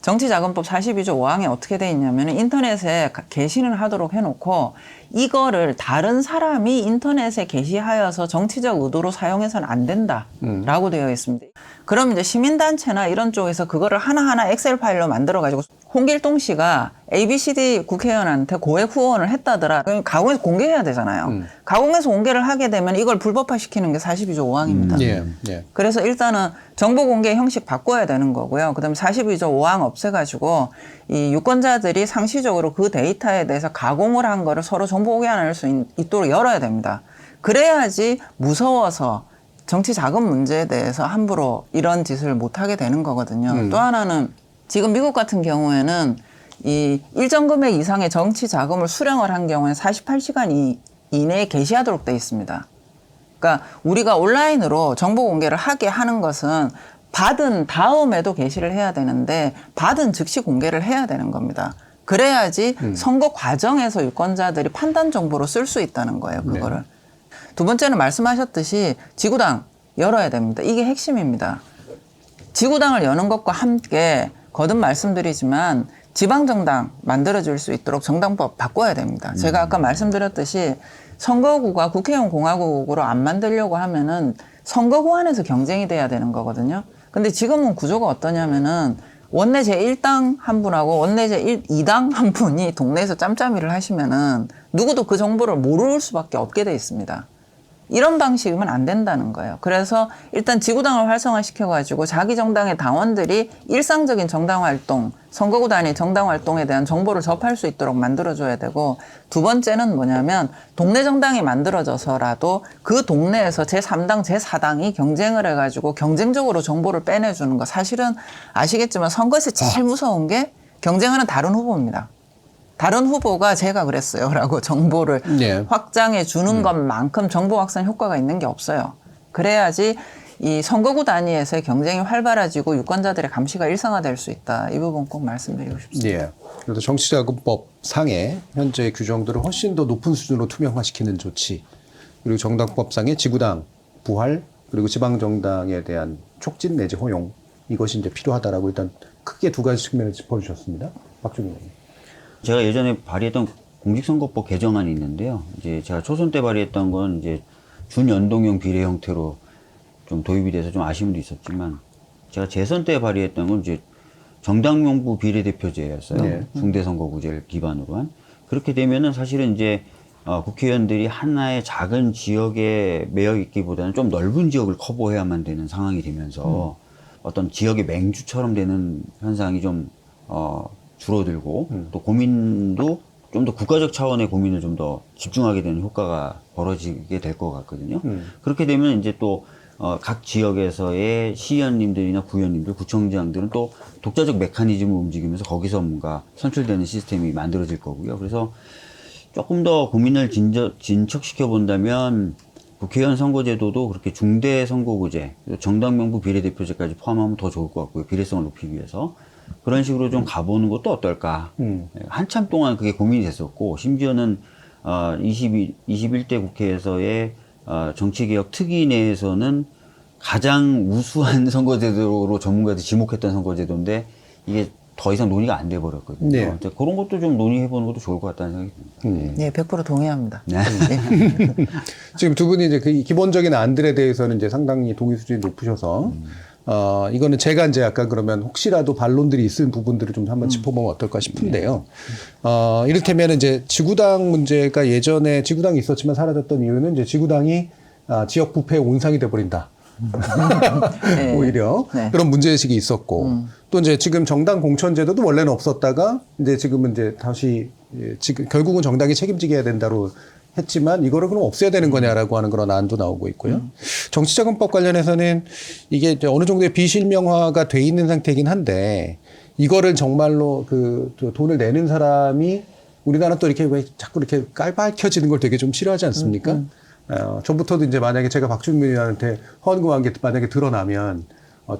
정치자금법 42조 5항에 어떻게 돼 있냐면 인터넷에 게시를 하도록 해놓고 이거를 다른 사람이 인터넷에 게시하여서 정치적 의도로 사용해서는 안 된다라고 되어 있습니다. 그럼 이제 시민단체나 이런 쪽에서 그거를 하나하나 엑셀 파일로 만들어가지고 홍길동 씨가 ABCD 국회의원한테 고액 후원을 했다더라. 그럼 가공해서 공개해야 되잖아요. 가공해서 공개를 하게 되면 이걸 불법화시키는 게 42조 5항입니다. 예. 예. 그래서 일단은 정보 공개 형식 바꿔야 되는 거고요. 그다음에 42조 5항 없애가지고 이 유권자들이 상시적으로 그 데이터에 대해서 가공을 한 거를 서로 정보 공개할 수 있도록 열어야 됩니다. 그래야지 무서워서 정치 자금 문제에 대해서 함부로 이런 짓을 못 하게 되는 거거든요. 또 하나는 지금 미국 같은 경우에는 이 일정 금액 이상의 정치 자금을 수령을 한 경우에 48시간 이내에 게시하도록 돼 있습니다. 그러니까 우리가 온라인으로 정보 공개를 하게 하는 것은 받은 다음에도 게시를 해야 되는데 받은 즉시 공개를 해야 되는 겁니다. 그래야지 선거 과정에서 유권자들이 판단 정보로 쓸 수 있다는 거예요. 그거를. 네. 두 번째는 말씀하셨듯이 지구당 열어야 됩니다. 이게 핵심입니다. 지구당을 여는 것과 함께 거듭 말씀드리지만 지방정당 만들어줄 수 있도록 정당법 바꿔야 됩니다. 제가 아까 말씀드렸듯이 선거구가 국회의원 공화국으로 안 만들려고 하면은 선거구 안에서 경쟁이 돼야 되는 거거든요. 근데 지금은 구조가 어떠냐면은 원내 제1당 한 분하고 원내 제2당 한 분이 동네에서 짬짬이를 하시면은 누구도 그 정보를 모를 수밖에 없게 돼 있습니다. 이런 방식이면 안 된다는 거예요. 그래서 일단 지구당을 활성화시켜가지고 자기 정당의 당원들이 일상적인 정당 활동, 선거구 단위 정당 활동에 대한 정보를 접할 수 있도록 만들어줘야 되고, 두 번째는 뭐냐면 동네 정당이 만들어져서라도 그 동네에서 제3당, 제4당이 경쟁을 해가지고 경쟁적으로 정보를 빼내주는 거. 사실은 아시겠지만 선거에서 제일 무서운 게 경쟁하는 다른 후보입니다. 다른 후보가 제가 그랬어요 라고 정보를 네. 확장해 주는 것만큼 정보 확산 효과가 있는 게 없어요. 그래야지 이 선거구 단위에서의 경쟁이 활발해지고 유권자들의 감시가 일상화될 수 있다. 이 부분 꼭 말씀드리고 싶습니다. 예. 그래서 정치자금법 상의 현재 규정들을 훨씬 더 높은 수준으로 투명화시키는 조치, 그리고 정당법상의 지구당 부활, 그리고 지방정당에 대한 촉진 내지 허용, 이것이 이제 필요하다라고 일단 크게 두 가지 측면을 짚어주셨습니다. 박준희 의원님. 제가 예전에 발의했던 공직선거법 개정안이 있는데요. 이제 제가 초선 때 발의했던 건 이제 준연동형 비례 형태로 좀 도입이 돼서 좀 아쉬움도 있었지만, 제가 재선 때 발의했던 건 이제 정당명부 비례대표제였어요. 네. 중대선거구제를 기반으로 한. 그렇게 되면은 사실은 이제 국회의원들이 하나의 작은 지역에 매여 있기보다는 좀 넓은 지역을 커버해야만 되는 상황이 되면서 어떤 지역의 맹주처럼 되는 현상이 좀 줄어들고 또 고민도 좀 더 국가적 차원의 고민을 좀 더 집중하게 되는 효과가 벌어지게 될 것 같거든요. 그렇게 되면 이제 또 각 지역에서의 시의원님들이나 구의원님들, 구청장들은 또 독자적 메커니즘을 움직이면서 거기서 뭔가 선출되는 시스템이 만들어질 거고요. 그래서 조금 더 고민을 진척시켜 본다면 국회의원 선거제도도 그렇게 중대 선거구제, 정당명부 비례대표제까지 포함하면 더 좋을 것 같고요. 비례성을 높이기 위해서. 그런 식으로 좀 가보는 것도 어떨까. 한참 동안 그게 고민이 됐었고, 심지어는 21대 국회에서의 정치개혁 특위 내에서는 가장 우수한 선거제도로 전문가들이 지목했던 선거제도인데 이게 더 이상 논의가 안 돼버렸거든요. 네. 그런 것도 좀 논의해보는 것도 좋을 것 같다는 생각이 듭니다. 네, 100% 동의합니다. 네. 지금 두 분이 이제 그 기본적인 안들에 대해서는 이제 상당히 동의 수준이 높으셔서, 이거는 제가 이제 약간 그러면 혹시라도 반론들이 있을 부분들을 좀 한번 짚어보면 어떨까 싶은데요. 이를테면 이제 지구당 문제가 예전에 지구당이 있었지만 사라졌던 이유는 이제 지구당이 지역 부패의 온상이 돼버린다. 네. 오히려 네. 그런 문제의식이 있었고, 또 이제 지금 정당 공천제도도 원래는 없었다가 이제 지금은 이제 다시 지금 결국은 정당이 책임지게 해야 된다로 했지만 이거를 그럼 없애야 되는 거냐라고 하는 그런 안도 나오고 있고요. 정치자금법 관련해서는 이게 이제 어느 정도의 비실명화가 돼 있는 상태이긴 한데, 이거를 정말로 그 돈을 내는 사람이 우리나라 또 이렇게 왜 자꾸 이렇게 깔발켜지는 걸 되게 좀 싫어하지 않습니까? 전부터도 이제 만약에 제가 박준민 의원한테 허언금한 게 만약에 드러나면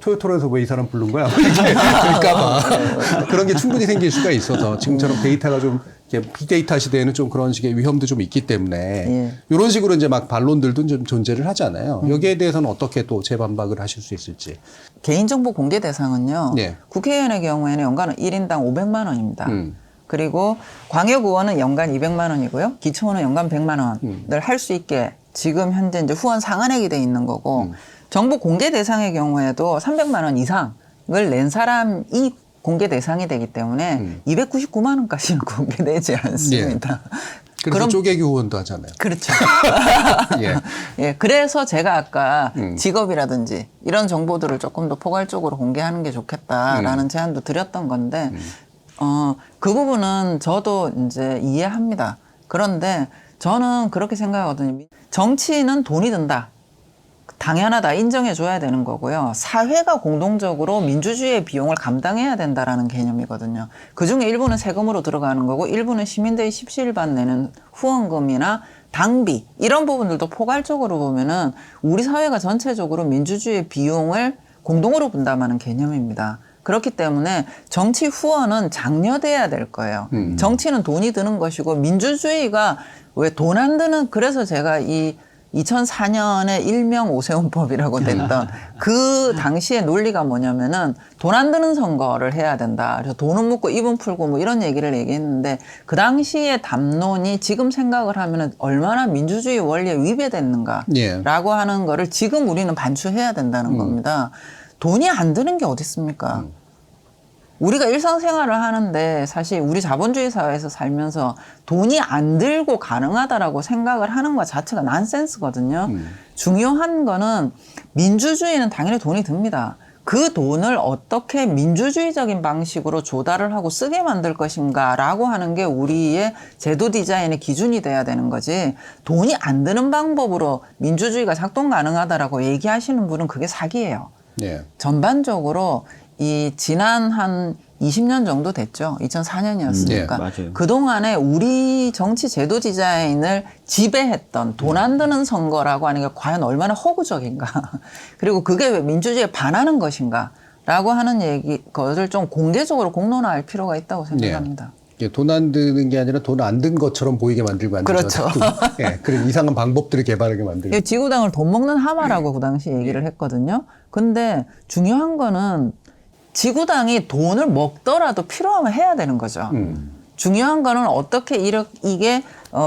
토요토로에서 왜 이 사람 부른 거야? 그럴까봐 그런 게 충분히 생길 수가 있어서 지금처럼 데이터가 좀 빅데이터 시대에는 좀 그런 식의 위험도 좀 있기 때문에 이런 식으로 이제 막 반론들도 좀 존재를 하잖아요. 여기에 대해서는 어떻게 또 재반박을 하실 수 있을지. 개인정보 공개 대상은요. 네. 국회의원의 경우에는 연간 1인당 500만 원입니다. 그리고 광역의원은 연간 200만 원이고요. 기초원은 연간 100만 원을 할 수 있게 지금 현재 이제 후원 상한액이 돼 있는 거고, 정보 공개 대상의 경우에도 300만 원 이상을 낸 사람이 공개 대상이 되기 때문에 299만 원까지는 공개되지 않습니다. 그래서 그럼- 쪼개기 후원도 하잖아요. 그렇죠. 예. 예, 그래서 제가 아까 직업이라든지 이런 정보들을 조금 더 포괄적으로 공개하는 게 좋겠다라는 제안도 드렸던 건데, 그 부분은 저도 이제 이해합니다. 그런데 저는 그렇게 생각하거든요. 정치는 돈이 든다. 당연하다. 인정해줘야 되는 거고요. 사회가 공동적으로 민주주의의 비용을 감당해야 된다라는 개념이거든요. 그중에 일부는 세금으로 들어가는 거고, 일부는 시민들이 십시일반 내는 후원금이나 당비, 이런 부분들도 포괄적으로 보면은 우리 사회가 전체적으로 민주주의의 비용을 공동으로 분담하는 개념입니다. 그렇기 때문에 정치 후원은 장려돼야 될 거예요. 정치는 돈이 드는 것이고, 민주주의가 왜 돈 안 드는, 그래서 제가 이 2004년에 일명 오세훈법이라고 됐던 그 당시의 논리가 뭐냐면은 돈 안 드는 선거를 해야 된다. 그래서 돈은 묻고 입은 풀고 뭐 이런 얘기를 얘기했는데, 그 당시의 담론이 지금 생각을 하면은 얼마나 민주주의 원리에 위배됐는가라고 하는 거를 지금 우리는 반추해야 된다는 겁니다. 돈이 안 드는 게 어디 있습니까? 우리가 일상생활을 하는데 사실 우리 자본주의 사회에서 살면서 돈이 안 들고 가능하다라고 생각을 하는 것 자체가 난센스거든요. 중요한 거는 민주주의는 당연히 돈이 듭니다. 그 돈을 어떻게 민주주의적인 방식으로 조달을 하고 쓰게 만들 것인가라고 하는 게 우리의 제도 디자인의 기준이 돼야 되는 거지. 돈이 안 드는 방법으로 민주주의가 작동 가능하다라고 얘기하시는 분은 그게 사기예요. 네. 전반적으로 이 지난 한 20년 정도 됐죠. 2004년이었으니까. 네, 맞아요. 그동안에 우리 정치 제도 디자인을 지배했던 돈 안 드는 선거라고 하는 게 과연 얼마나 허구적인가. 그리고 그게 왜 민주주의에 반하는 것인가. 라고 하는 것을 좀 공개적으로 공론화할 필요가 있다고 생각합니다. 돈 안 드는 게 아니라 돈 안 든 것처럼 보이게 만들고 안 그렇죠. 예, 그런 이상한 방법들을 개발하게 만들고. 지구당을 돈 먹는 하마라고 그 당시 얘기를 했거든요. 근데 중요한 거는 지구당이 돈을 먹더라도 필요하면 해야 되는 거죠. 중요한 거는 어떻게 이게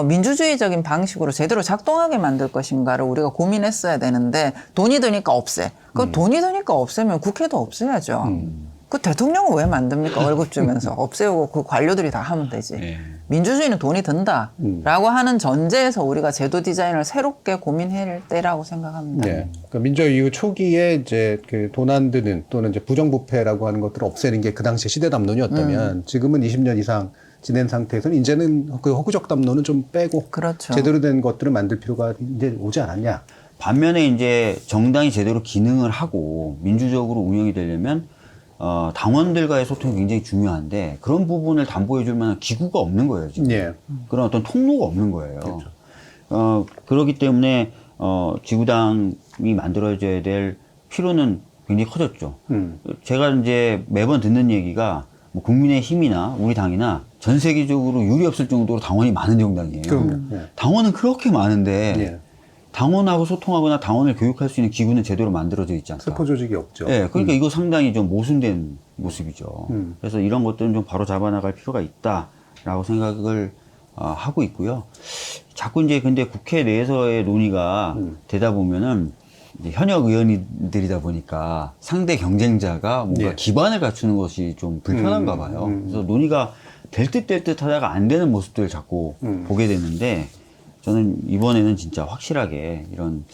민주주의적인 방식으로 제대로 작동하게 만들 것인가를 우리가 고민했어야 되는데 돈이 드니까 없애. 그 돈이 드니까 없애면 국회도 없애야죠. 그 대통령은 왜 만듭니까? 월급 주면서 없애고 그 관료들이 다 하면 되지. 네. 민주주의는 돈이 든다라고 하는 전제에서 우리가 제도 디자인을 새롭게 고민할 때라고 생각합니다. 네. 그러니까 민주화 이후 초기에 이제 그 돈 안 드는 또는 이제 부정부패라고 하는 것들을 없애는 게 그 당시에 시대 담론이었다면 지금은 20년 이상 지낸 상태에서는 이제는 그 허구적 담론은 좀 빼고 그렇죠. 제대로 된 것들을 만들 필요가 이제 오지 않았냐. 반면에 이제 정당이 제대로 기능을 하고 민주적으로 운영이 되려면 당원들과의 소통이 굉장히 중요한데 그런 부분을 담보해 줄 만한 기구가 없는 거예요, 지금. 예. 그런 어떤 통로가 없는 거예요. 그렇죠. 그렇기 때문에 지구당이 만들어져야 될 필요는 굉장히 커졌죠. 제가 이제 매번 듣는 얘기가 뭐 국민의힘이나 우리 당이나 전 세계적으로 유리 없을 정도로 당원이 많은 정당이에요. 그럼요. 예. 당원은 그렇게 많은데 예. 당원하고 소통하거나 당원을 교육할 수 있는 기구는 제대로 만들어져 있지 않다. 세포 조직이 없죠. 네, 그러니까 이거 상당히 좀 모순된 모습이죠. 그래서 이런 것들은 좀 바로 잡아나갈 필요가 있다라고 생각을 하고 있고요. 자꾸 이제 근데 국회 내에서의 논의가 되다 보면은 이제 현역 의원들이다 보니까 상대 경쟁자가 뭔가 네. 기반을 갖추는 것이 좀 불편한가 봐요. 그래서 논의가 될 듯 될 듯 하다가 안 되는 모습들을 자꾸 보게 되는데 저는 이번에는 진짜 확실하게 이런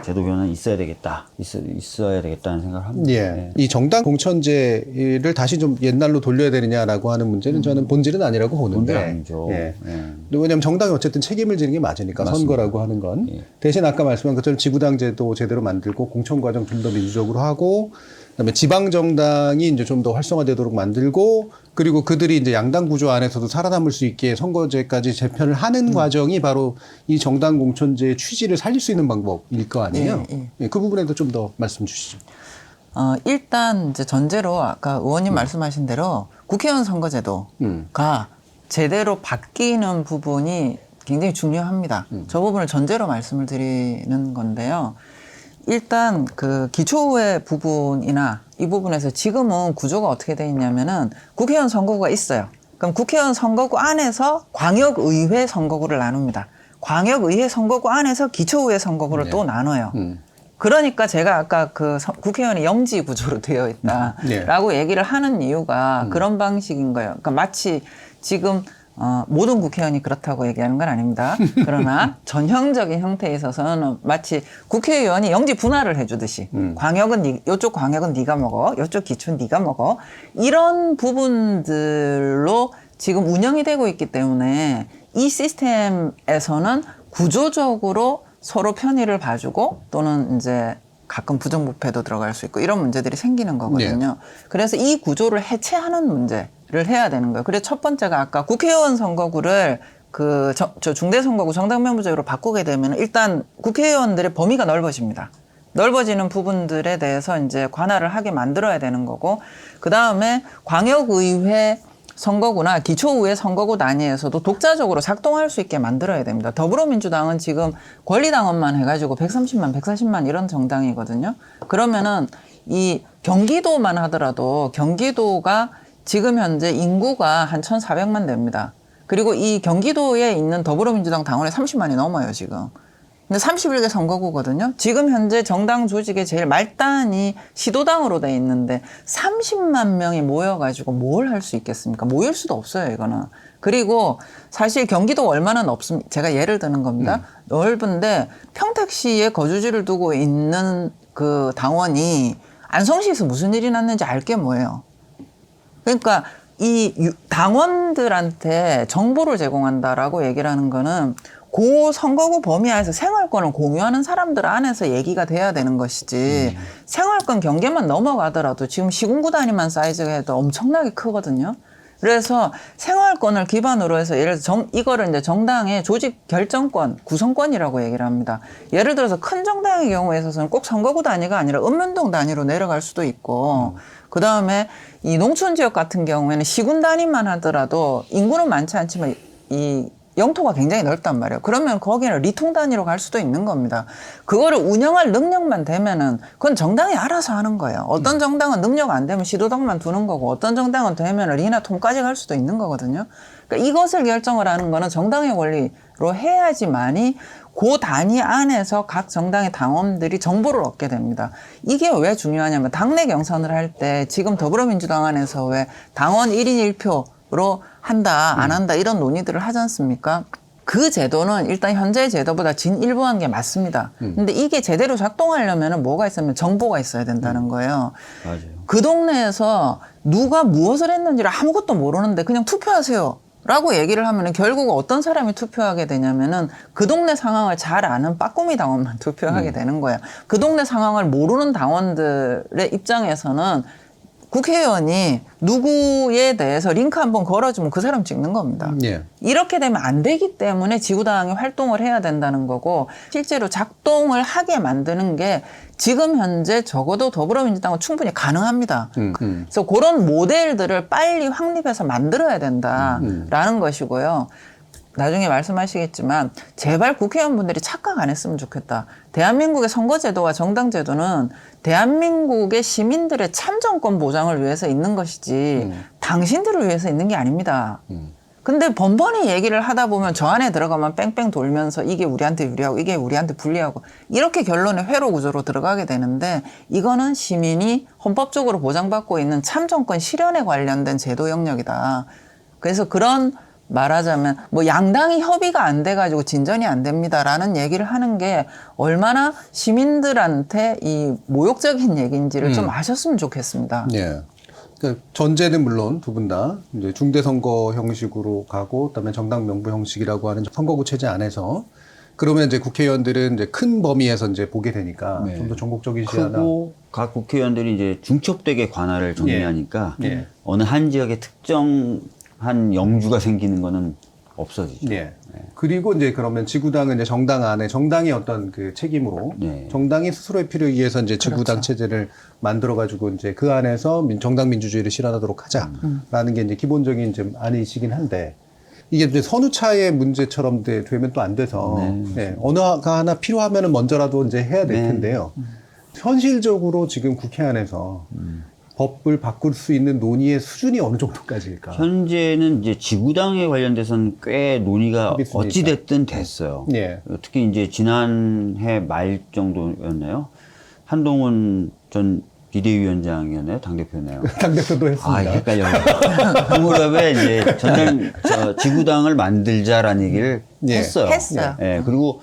제도 변화는 있어야 되겠다는 생각을 합니다. 예. 네. 이 정당 공천제를 다시 좀 옛날로 돌려야 되느냐라고 하는 문제는 저는 본질은 아니라고 보는데. 본질 아니죠. 예. 예. 왜냐하면 정당이 어쨌든 책임을 지는 게 맞으니까 맞습니다. 선거라고 하는 건. 예. 대신 아까 말씀한 것처럼 지구당 제도 제대로 만들고 공천 과정 좀 더 민주적으로 하고 그다음에 지방 정당이 이제 좀 더 활성화되도록 만들고 그리고 그들이 이제 양당 구조 안에서도 살아남을 수 있게 선거제까지 재편을 하는 과정이 바로 이 정당 공천제의 취지를 살릴 수 있는 방법일 거 아니에요. 예, 그 부분에도 좀 더 말씀 주시죠. 일단 이제 전제로 아까 의원님 말씀하신 대로 국회의원 선거제도가 제대로 바뀌는 부분이 굉장히 중요합니다. 저 부분을 전제로 말씀을 드리는 건데요. 일단 그 기초의 부분이나 이 부분에서 지금은 구조가 어떻게 돼 있냐면은 국회의원 선거구가 있어요. 그럼 국회의원 선거구 안에서 광역의회 선거구를 나눕니다. 광역의회 선거구 안에서 기초의회 선거구를 또 나눠요. 그러니까 제가 아까 그 국회의원이 영지 구조로 되어 있다라고 얘기를 하는 이유가 그런 방식인 거예요. 그러니까 마치 지금 모든 국회의원이 그렇다고 얘기하는 건 아닙니다. 그러나 전형적인 형태에 있어서는 마치 국회의원이 영지 분할을 해주듯이 광역은 이쪽 광역은 네가 먹어, 이쪽 기초는 네가 먹어 이런 부분들로 지금 운영이 되고 있기 때문에 이 시스템에서는 구조적으로 서로 편의를 봐주고 또는 이제 가끔 부정부패도 들어갈 수 있고 이런 문제들이 생기는 거거든요. 그래서 이 구조를 해체하는 문제를 해야 되는 거예요. 그래서 첫 번째가 아까 국회의원 선거구를 저 중대선거구 정당명부제로 바꾸게 되면 일단 국회의원들의 범위가 넓어집니다. 넓어지는 부분들에 대해서 이제 관할을 하게 만들어야 되는 거고, 그 다음에 광역의회 선거구나 기초의회 선거구 단위에서도 독자적으로 작동할 수 있게 만들어야 됩니다. 더불어민주당은 지금 권리당원만 해가지고 130만, 140만 이런 정당이거든요. 그러면은 이 경기도만 하더라도 경기도가 지금 현재 인구가 한 1,400만 됩니다. 그리고 이 경기도에 있는 더불어민주당 당원이 30만이 넘어요, 지금. 근데 31개 선거구거든요. 지금 현재 정당 조직의 제일 말단이 시도당으로 돼 있는데 30만 명이 모여가지고 뭘 할 수 있겠습니까? 모일 수도 없어요, 이거는. 그리고 사실 경기도 얼마는 없습니다. 제가 예를 드는 겁니다. 넓은데 평택시에 거주지를 두고 있는 그 당원이 안성시에서 무슨 일이 났는지 알 게 뭐예요. 그러니까 이 당원들한테 정보를 제공한다라고 얘기를 하는 거는 그 선거구 범위 안에서 생활권을 공유하는 사람들 안에서 얘기가 돼야 되는 것이지 생활권 경계만 넘어가더라도 지금 시군구 단위만 사이즈가 해도 엄청나게 크거든요. 그래서 생활권을 기반으로 해서 예를 들어서 이거를 이제 정당의 조직 결정권, 구성권이라고 얘기를 합니다. 예를 들어서 큰 정당의 경우에 있어서는 꼭 선거구 단위가 아니라 읍면동 단위로 내려갈 수도 있고 그 다음에 이 농촌 지역 같은 경우에는 시군 단위만 하더라도 인구는 많지 않지만 이 영토가 굉장히 넓단 말이에요. 그러면 거기는 리통 단위로 갈 수도 있는 겁니다. 그거를 운영할 능력만 되면은 그건 정당이 알아서 하는 거예요. 어떤 정당은 능력 안 되면 시도당만 두는 거고 어떤 정당은 되면은 리나 통까지 갈 수도 있는 거거든요. 그러니까 이것을 결정을 하는 거는 정당의 권리로 해야지만이 그 단위 안에서 각 정당의 당원들이 정보를 얻게 됩니다. 이게 왜 중요하냐면 당내 경선을 할 때 지금 더불어민주당 안에서 왜 당원 1인 1표로 한다 안 한다 이런 논의들을 하지 않습니까? 그 제도는 일단 현재 제도보다 진일보한 게 맞습니다. 근데 이게 제대로 작동하려면 뭐가 있으면 정보가 있어야 된다는 거예요. 맞아요. 그 동네에서 누가 무엇을 했는지를 아무것도 모르는데 그냥 투표하세요 라고 얘기를 하면은 결국 어떤 사람이 투표하게 되냐면은 그 동네 상황을 잘 아는 빠꾸미 당원만 투표하게 되는 거예요. 그 동네 상황을 모르는 당원들의 입장에서는 국회의원이 누구에 대해서 링크 한번 걸어주면 그 사람 찍는 겁니다. 예. 이렇게 되면 안 되기 때문에 지구당이 활동을 해야 된다는 거고 실제로 작동을 하게 만드는 게 지금 현재 적어도 더불어민주당은 충분히 가능합니다. 그래서 그런 모델들을 빨리 확립해서 만들어야 된다라는 것이고요. 나중에 말씀하시겠지만 제발 국회의원분들이 착각 안 했으면 좋겠다. 대한민국의 선거제도와 정당제도는 대한민국의 시민들의 참정권 보장을 위해서 있는 것이지 당신들을 위해서 있는 게 아닙니다. 근데 번번이 얘기를 하다 보면 저 안에 들어가면 뺑뺑 돌면서 이게 우리한테 유리하고 이게 우리한테 불리하고 이렇게 결론의 회로 구조로 들어가게 되는데 이거는 시민이 헌법적으로 보장받고 있는 참정권 실현에 관련된 제도 영역이다. 그래서 그런 말하자면 뭐 양당이 협의가 안 돼가지고 진전이 안 됩니다라는 얘기를 하는 게 얼마나 시민들한테 이 모욕적인 얘기인지를 좀 아셨으면 좋겠습니다. 예. 그러니까 전제는 물론 두 분 다 이제 중대선거 형식으로 가고 그다음에 정당 명부 형식이라고 하는 선거구 체제 안에서 그러면 이제 국회의원들은 이제 큰 범위에서 이제 보게 되니까 네. 좀 더 전국적인 시야나 크고 각 국회의원들이 이제 중첩되게 관할을 정리하니까 예. 어느 한 지역에 특정한 영주가 생기는 거는 없어지죠. 예. 그리고 이제 그러면 지구당은 이제 정당 안에 정당의 어떤 그 책임으로 네. 정당이 스스로의 필요에 의해서 이제 지구당 체제를 만들어 가지고 이제 그 안에서 정당 민주주의를 실현하도록 하자라는 게 이제 기본적인 이제 안이시긴 한데 이게 이제 선후차의 문제처럼 되면 또 안 돼서 예, 어느가 하나 필요하면은 먼저라도 이제 해야 될 텐데요. 현실적으로 지금 국회 안에서 법을 바꿀 수 있는 논의의 수준이 어느 정도까지일까? 현재는 이제 지구당에 관련돼서는 꽤 논의가 합의 수준이 어찌됐든 됐어요. 예. 특히 이제 지난해 말 정도였나요? 한동훈 전 비대위원장이었나요? 당대표네요. 당대표도 아, 했습니다. 헷갈려요. 그 무렵에 이제 지구당을 만들자라는 얘기를 예. 했어요. 했어요. 예, 그리고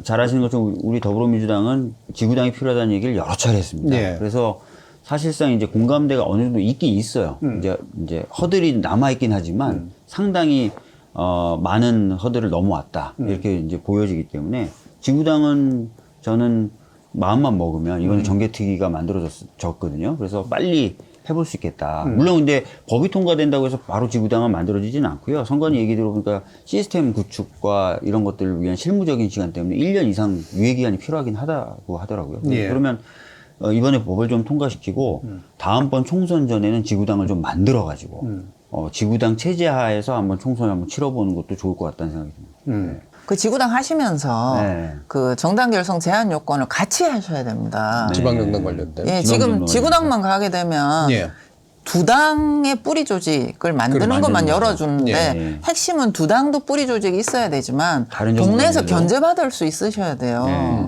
잘 아시는 것처럼 우리 더불어민주당은 지구당이 필요하다는 얘기를 여러 차례 했습니다. 예. 그래서 사실상 이제 공감대가 어느 정도 있긴 있어요. 이제 허들이 남아있긴 하지만 상당히, 많은 허들을 넘어왔다. 이렇게 이제 보여지기 때문에 지구당은 저는 마음만 먹으면 이건 정개특위가 만들어졌거든요. 그래서 빨리 해볼 수 있겠다. 물론 근데 법이 통과된다고 해서 바로 지구당은 만들어지지는 않고요. 선관위 얘기 들어보니까 시스템 구축과 이런 것들을 위한 실무적인 시간 때문에 1년 이상 유예기간이 필요하긴 하다고 하더라고요. 예. 그러면 이번에 법을 좀 통과시키고 다음번 총선 전에는 지구당을 좀 만들어가지고 지구당 체제하에서 한번 총선을 한번 치러보는 것도 좋을 것 같다는 생각이 듭니다. 그 지구당 하시면서 네. 그 정당 결성 제한 요건을 같이 하셔야 됩니다. 지방정당 관련된. 예, 지방정당 지금 지구당만 가게 되면 예. 두 당의 뿌리 조직을 만드는 것만 만드는 거죠. 열어주는데 예. 핵심은 두 당도 뿌리 조직이 있어야 되지만 다른 동네에서 정도는 견제받을 수 있으셔야 돼요. 예.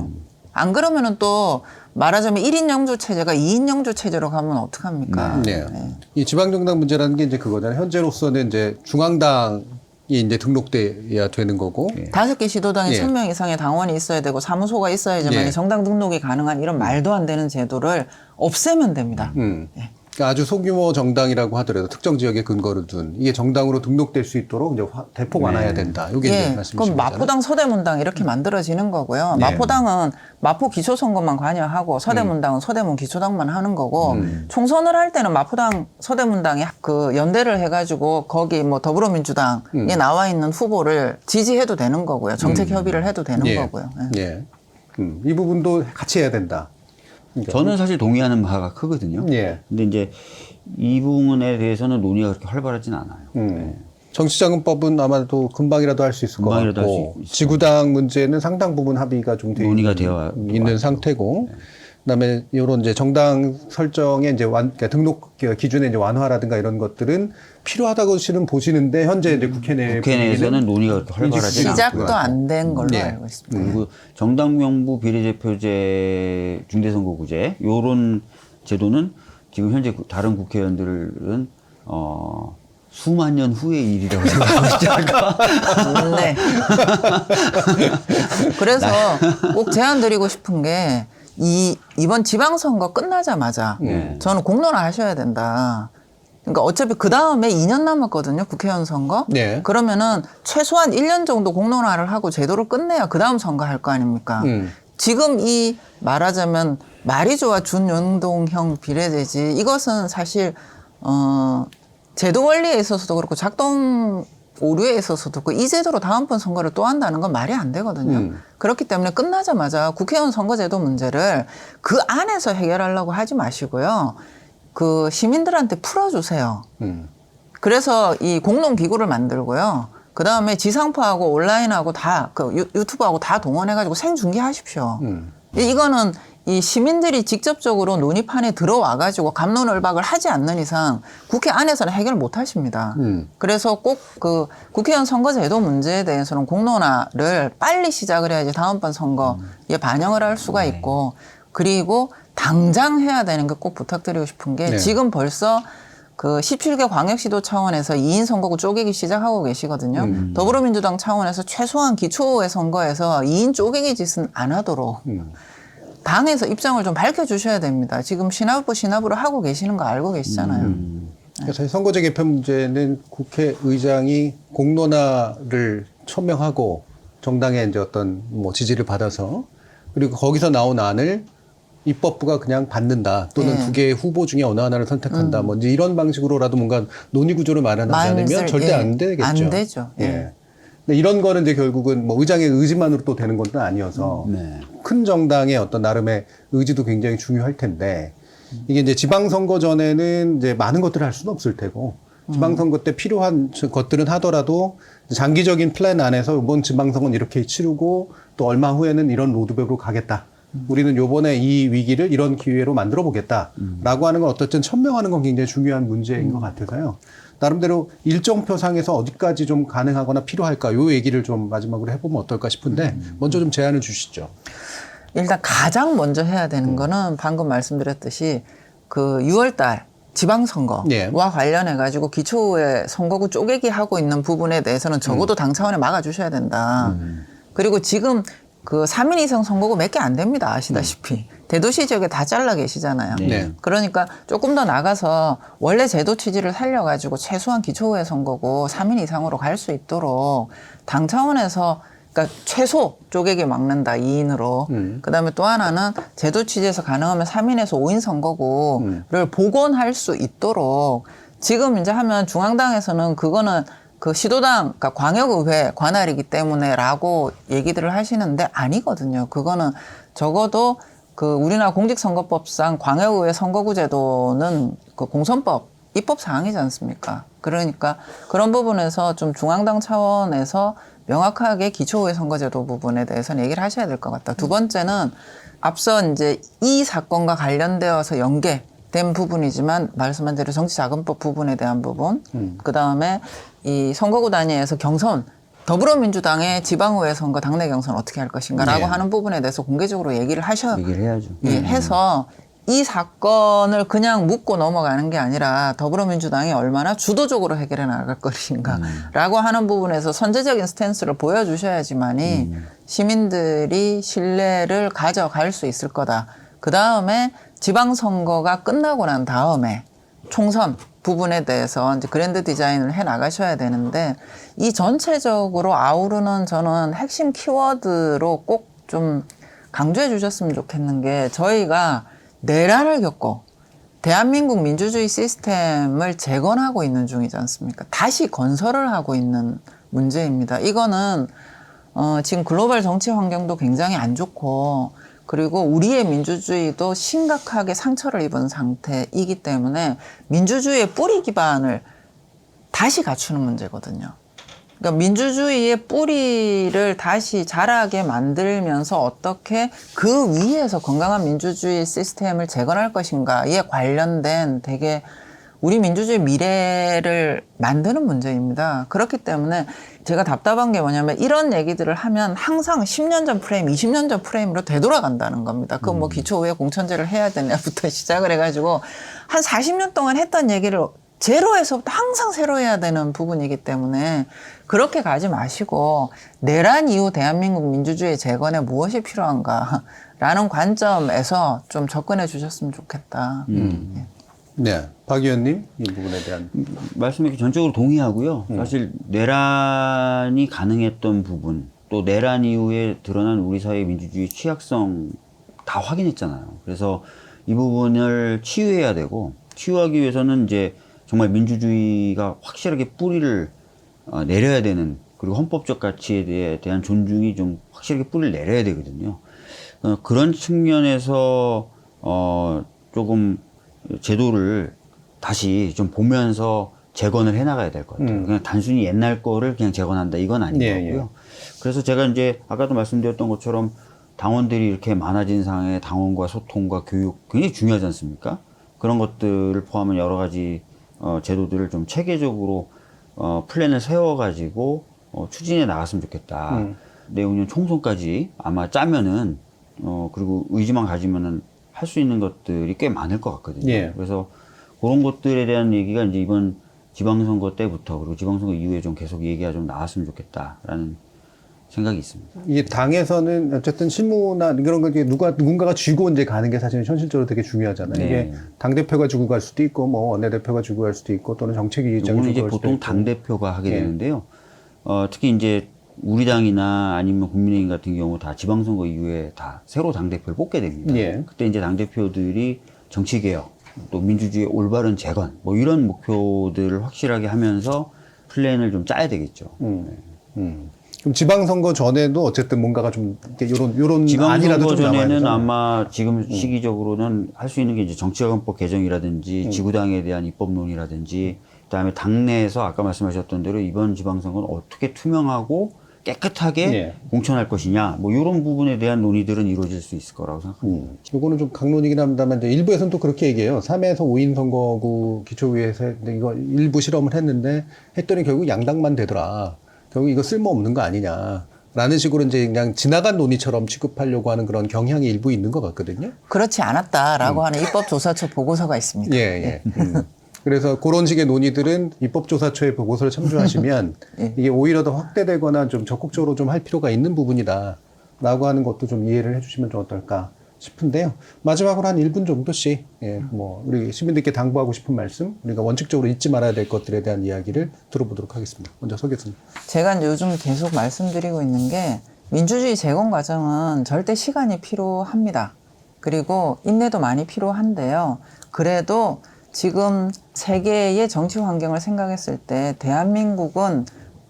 안 그러면은 또 말하자면 1인 영주 체제가 2인 영주 체제로 가면 어떡합니까? 네. 이 지방정당 문제라는 게 이제 그거잖아요. 현재로서는 이제 중앙당이 이제 등록돼야 되는 거고. 5개 시도당에 예. 1000명 이상의 당원이 있어야 되고 사무소가 있어야지만 예. 정당 등록이 가능한 이런 말도 안 되는 제도를 없애면 됩니다. 그러니까 아주 소규모 정당이라고 하더라도 특정 지역에 근거를 둔 이게 정당으로 등록될 수 있도록 이제 대폭 완화해야 된다. 이게 이제 예, 말씀이신 그럼 거잖아요. 마포당, 서대문당 이렇게 만들어지는 거고요. 네. 마포당은 마포 기초선거만 관여하고 서대문당은 서대문 기초당만 하는 거고 총선을 할 때는 마포당, 서대문당이 그 연대를 해가지고 거기 뭐 더불어민주당에 나와 있는 후보를 지지해도 되는 거고요. 정책 협의를 해도 되는 예. 거고요. 예. 예. 이 부분도 같이 해야 된다. 그러니까. 저는 사실 동의하는 바가 크거든요. 예. 근데 이제 이 부분에 대해서는 논의가 그렇게 활발하진 않아요. 정치자금법은 아마도 금방이라도 할 수 있을 것 금방이라도 같고 할수 있어요. 지구당 문제는 상당 부분 합의가 좀 논의가 되어 있는 상태고 그다음에 이런 이제 정당 설정의 이제 그러니까 등록 기준의 이제 완화라든가 이런 것들은 필요하다고 보시는데 현재 이제 국회 국회내에서는 논의가 그렇게 활발하지 않고 시작도 안 된 걸로 네. 알고 있습니다. 그리고 정당 명부 비례대표제 중대선거구제 요런 제도는 지금 현재 다른 국회의원들은 수만 년 후의 일이라고 생각하고 있지 않을까? 네. 그래서 꼭 제안 드리고 싶은 게 이번 지방선거 끝나자마자 저는 공론화 하셔야 된다. 그러니까 어차피 그 다음에 2년 남았거든요. 국회의원 선거. 네. 그러면은 최소한 1년 정도 공론화를 하고 제도를 끝내야 그 다음 선거 할 거 아닙니까? 지금 이 말하자면 말이 좋아 준연동형 비례대지 이것은 사실 제도 원리에 있어서도 그렇고 작동 오류에 있어서도 그렇고 이 제도로 다음번 선거를 또 한다는 건 말이 안 되거든요. 그렇기 때문에 끝나자마자 국회의원 선거제도 문제를 그 안에서 해결하려고 하지 마시고요. 그 시민들한테 풀어주세요. 그래서 이 공론기구를 만들고요. 그 다음에 지상파하고 온라인하고 다, 유튜브하고 다 동원해가지고 생중계하십시오. 이거는 이 시민들이 직접적으로 논의판에 들어와가지고 갑론을박을 하지 않는 이상 국회 안에서는 해결 못 하십니다. 그래서 꼭 그 국회의원 선거제도 문제에 대해서는 공론화를 빨리 시작을 해야지 다음번 선거에 반영을 할 수가 있고 그리고 당장 해야 되는 게 꼭 부탁드리고 싶은 게 네. 지금 벌써 그 17개 광역시도 차원에서 2인 선거구 쪼개기 시작하고 계시거든요. 더불어민주당 차원에서 최소한 기초의 선거에서 2인 쪼개기 짓은 안 하도록 당에서 입장을 좀 밝혀주셔야 됩니다. 지금 시나브로 하고 계시는 거 알고 계시잖아요. 그래서 선거제 개편 문제는 국회의장이 공론화를 천명하고 정당의 이제 어떤 뭐 지지를 받아서 그리고 거기서 나온 안을 입법부가 그냥 받는다 또는 네. 두 개의 후보 중에 어느 하나를 선택한다 뭐 이제 이런 방식으로라도 뭔가 논의 구조를 마련하지 않으면 절대 안 되겠죠. 안 되죠. 예. 근데 이런 거는 이제 결국은 뭐 의장의 의지만으로 또 되는 건 아니어서 네. 큰 정당의 어떤 나름의 의지도 굉장히 중요할 텐데 이게 이제 지방선거 전에는 이제 많은 것들을 할 수는 없을 테고 지방선거 때 필요한 것들은 하더라도 장기적인 플랜 안에서 이번 지방선거는 이렇게 치르고 또 얼마 후에는 이런 로드맵으로 가겠다. 우리는 요번에 이 위기를 이런 기회로 만들어 보겠다라고 하는 건 어떻든 천명하는 건 굉장히 중요한 문제인 것 같아서요. 나름대로 일정표상에서 어디까지 좀 가능하거나 필요할까 요 얘기를 좀 마지막으로 해보면 어떨까 싶은데 먼저 좀 제안을 주시죠. 일단 가장 먼저 해야 되는 거는 방금 말씀드렸듯이 그 6월달 지방선거와 예. 관련해 가지고 기초의 선거구 쪼개기 하고 있는 부분에 대해서는 적어도 당 차원에 막아주셔야 된다. 그리고 지금 그 3인 이상 선거구 몇 개 안 됩니다. 아시다시피. 대도시 지역에 다 잘라 계시잖아요. 네. 그러니까 조금 더 나가서 원래 제도 취지를 살려가지고 최소한 기초의 선거구 3인 이상으로 갈 수 있도록 당 차원에서 그러니까 최소 쪼개기 막는다 2인으로. 그다음에 또 하나는 제도 취지에서 가능하면 3인에서 5인 선거구를 복원할 수 있도록 지금 이제 하면 중앙당에서는 그거는 그 시도당, 그러니까 광역의회 관할이기 때문에라고 얘기들을 하시는데 아니거든요. 그거는 적어도 그 우리나라 공직선거법상 광역의회 선거구 제도는 그 공선법 입법 사항이지 않습니까? 그러니까 그런 부분에서 좀 중앙당 차원에서 명확하게 기초의회 선거제도 부분에 대해서는 얘기를 하셔야 될 것 같다. 두 번째는 앞서 이제 이 사건과 관련되어서 연계 된 부분이지만 말씀한 대로 정치자금법 부분에 대한 부분, 그다음에 이 선거구 단위에서 경선, 더불어민주당의 지방의회 선거 당내 경선 어떻게 할 것인가라고 네. 하는 부분에 대해서 공개적으로 얘기를 얘기를 해야죠. 예, 해서 이 사건을 그냥 묻고 넘어가는 게 아니라 더불어민주당이 얼마나 주도적으로 해결해 나갈 것인가라고 하는 부분에서 선제적인 스탠스를 보여주셔야지만이 시민들이 신뢰를 가져갈 수 있을 거다. 그 다음에 지방선거가 끝나고 난 다음에 총선 부분에 대해서 이제 그랜드 디자인을 해 나가셔야 되는데 이 전체적으로 아우르는 저는 핵심 키워드로 꼭 좀 강조해 주셨으면 좋겠는 게 저희가 내란을 겪고 대한민국 민주주의 시스템을 재건하고 있는 중이지 않습니까? 다시 건설을 하고 있는 문제입니다. 이거는 지금 글로벌 정치 환경도 굉장히 안 좋고 그리고 우리의 민주주의도 심각하게 상처를 입은 상태이기 때문에 민주주의의 뿌리 기반을 다시 갖추는 문제거든요. 그러니까 민주주의의 뿌리를 다시 자라게 만들면서 어떻게 그 위에서 건강한 민주주의 시스템을 재건할 것인가에 관련된 되게 우리 민주주의 미래를 만드는 문제입니다. 그렇기 때문에 제가 답답한 게 뭐냐면 이런 얘기들을 하면 항상 10년 전 프레임, 20년 전 프레임으로 되돌아간다는 겁니다. 그 뭐 기초의회 공천제를 해야 되냐부터 시작을 해가지고 한 40년 동안 했던 얘기를 제로에서부터 항상 새로 해야 되는 부분이기 때문에 그렇게 가지 마시고 내란 이후 대한민국 민주주의 재건에 무엇이 필요한가라는 관점에서 좀 접근해 주셨으면 좋겠다. 예. 네, 박 의원님 이 부분에 대한 말씀에 전적으로 동의하고요. 사실 내란이 가능했던 부분, 또 내란 이후에 드러난 우리 사회의 민주주의 취약성 다 확인했잖아요. 그래서 이 부분을 치유해야 되고 치유하기 위해서는 이제 정말 민주주의가 확실하게 뿌리를 내려야 되는 그리고 헌법적 가치에 대한 존중이 좀 확실하게 뿌리를 내려야 되거든요. 그런 측면에서 조금 제도를 다시 좀 보면서 재건을 해나가야 될 것 같아요. 그냥 단순히 옛날 거를 그냥 재건한다 이건 아닌 예, 거고요. 예. 그래서 제가 이제 아까도 말씀드렸던 것처럼 당원들이 이렇게 많아진 상황에 당원과 소통과 교육 굉장히 중요하지 않습니까? 그런 것들을 포함한 여러 가지 제도들을 좀 체계적으로 플랜을 세워가지고 추진해 나갔으면 좋겠다. 내후년 총선까지 아마 짜면은 그리고 의지만 가지면은 할 수 있는 것들이 꽤 많을 것 같거든요. 예. 그래서 그런 것들에 대한 얘기가 이제 이번 지방선거 때부터 그리고 지방선거 이후에 좀 계속 얘기가 좀 나왔으면 좋겠다라는 생각이 있습니다. 이게 당에서는 어쨌든 실무나 이런 거 누군가가 쥐고 이제 가는 게 사실은 현실적으로 되게 중요하잖아요. 네. 이게 당 대표가 쥐고 갈 수도 있고 뭐 원내대표가 쥐고 갈 수도 있고 또는 정책위의장이 이거는 쥐고 이제 갈 수도 보통 있고. 당 대표가 하게 예. 되는데요. 특히 이제 우리 당이나 아니면 국민의힘 같은 경우 다 지방선거 이후에 다 새로 당 대표를 뽑게 됩니다. 예. 그때 이제 당 대표들이 정치개혁, 또 민주주의 올바른 재건, 뭐 이런 목표들을 확실하게 하면서 플랜을 좀 짜야 되겠죠. 그럼 지방선거 전에도 어쨌든 뭔가가 좀 이렇게 요런 안이라도 지방선거 좀 나와야 전에는 되잖아요. 아마 지금 시기적으로는 할 수 있는 게 이제 정치자금법 개정이라든지 지구당에 대한 입법론이라든지 그다음에 당내에서 아까 말씀하셨던 대로 이번 지방선거는 어떻게 투명하고 깨끗하게 예. 공천할 것이냐 뭐 이런 부분에 대한 논의들은 이루어질 수 있을 거라고 생각합니다. 요거는 좀 강론이긴 합니다만 이제 일부에서는 또 그렇게 얘기해요. 3에서 5인 선거구 기초의회에서 근데 이거 일부 실험을 했더니 결국 양당만 되더라. 결국 이거 쓸모없는 거 아니냐. 라는 식으로 이제 그냥 지나간 논의처럼 취급하려고 하는 그런 경향이 일부 있는 것 같거든요. 그렇지 않았다라고 하는 입법조사처 보고서가 있습니다. 예, 예. 그래서 그런 식의 논의들은 입법조사처의 보고서를 참조하시면 이게 오히려 더 확대되거나 좀 적극적으로 좀 할 필요가 있는 부분이다라고 하는 것도 좀 이해를 해주시면 좀 어떨까 싶은데요. 마지막으로 한 1분 정도씩 뭐 우리 시민들께 당부하고 싶은 말씀, 우리가 원칙적으로 잊지 말아야 될 것들에 대한 이야기를 들어보도록 하겠습니다. 먼저 서 교수님. 제가 이제 요즘 계속 말씀드리고 있는 게 민주주의 재건 과정은 절대 시간이 필요합니다. 그리고 인내도 많이 필요한데요. 그래도 지금 세계의 정치 환경을 생각했을 때 대한민국은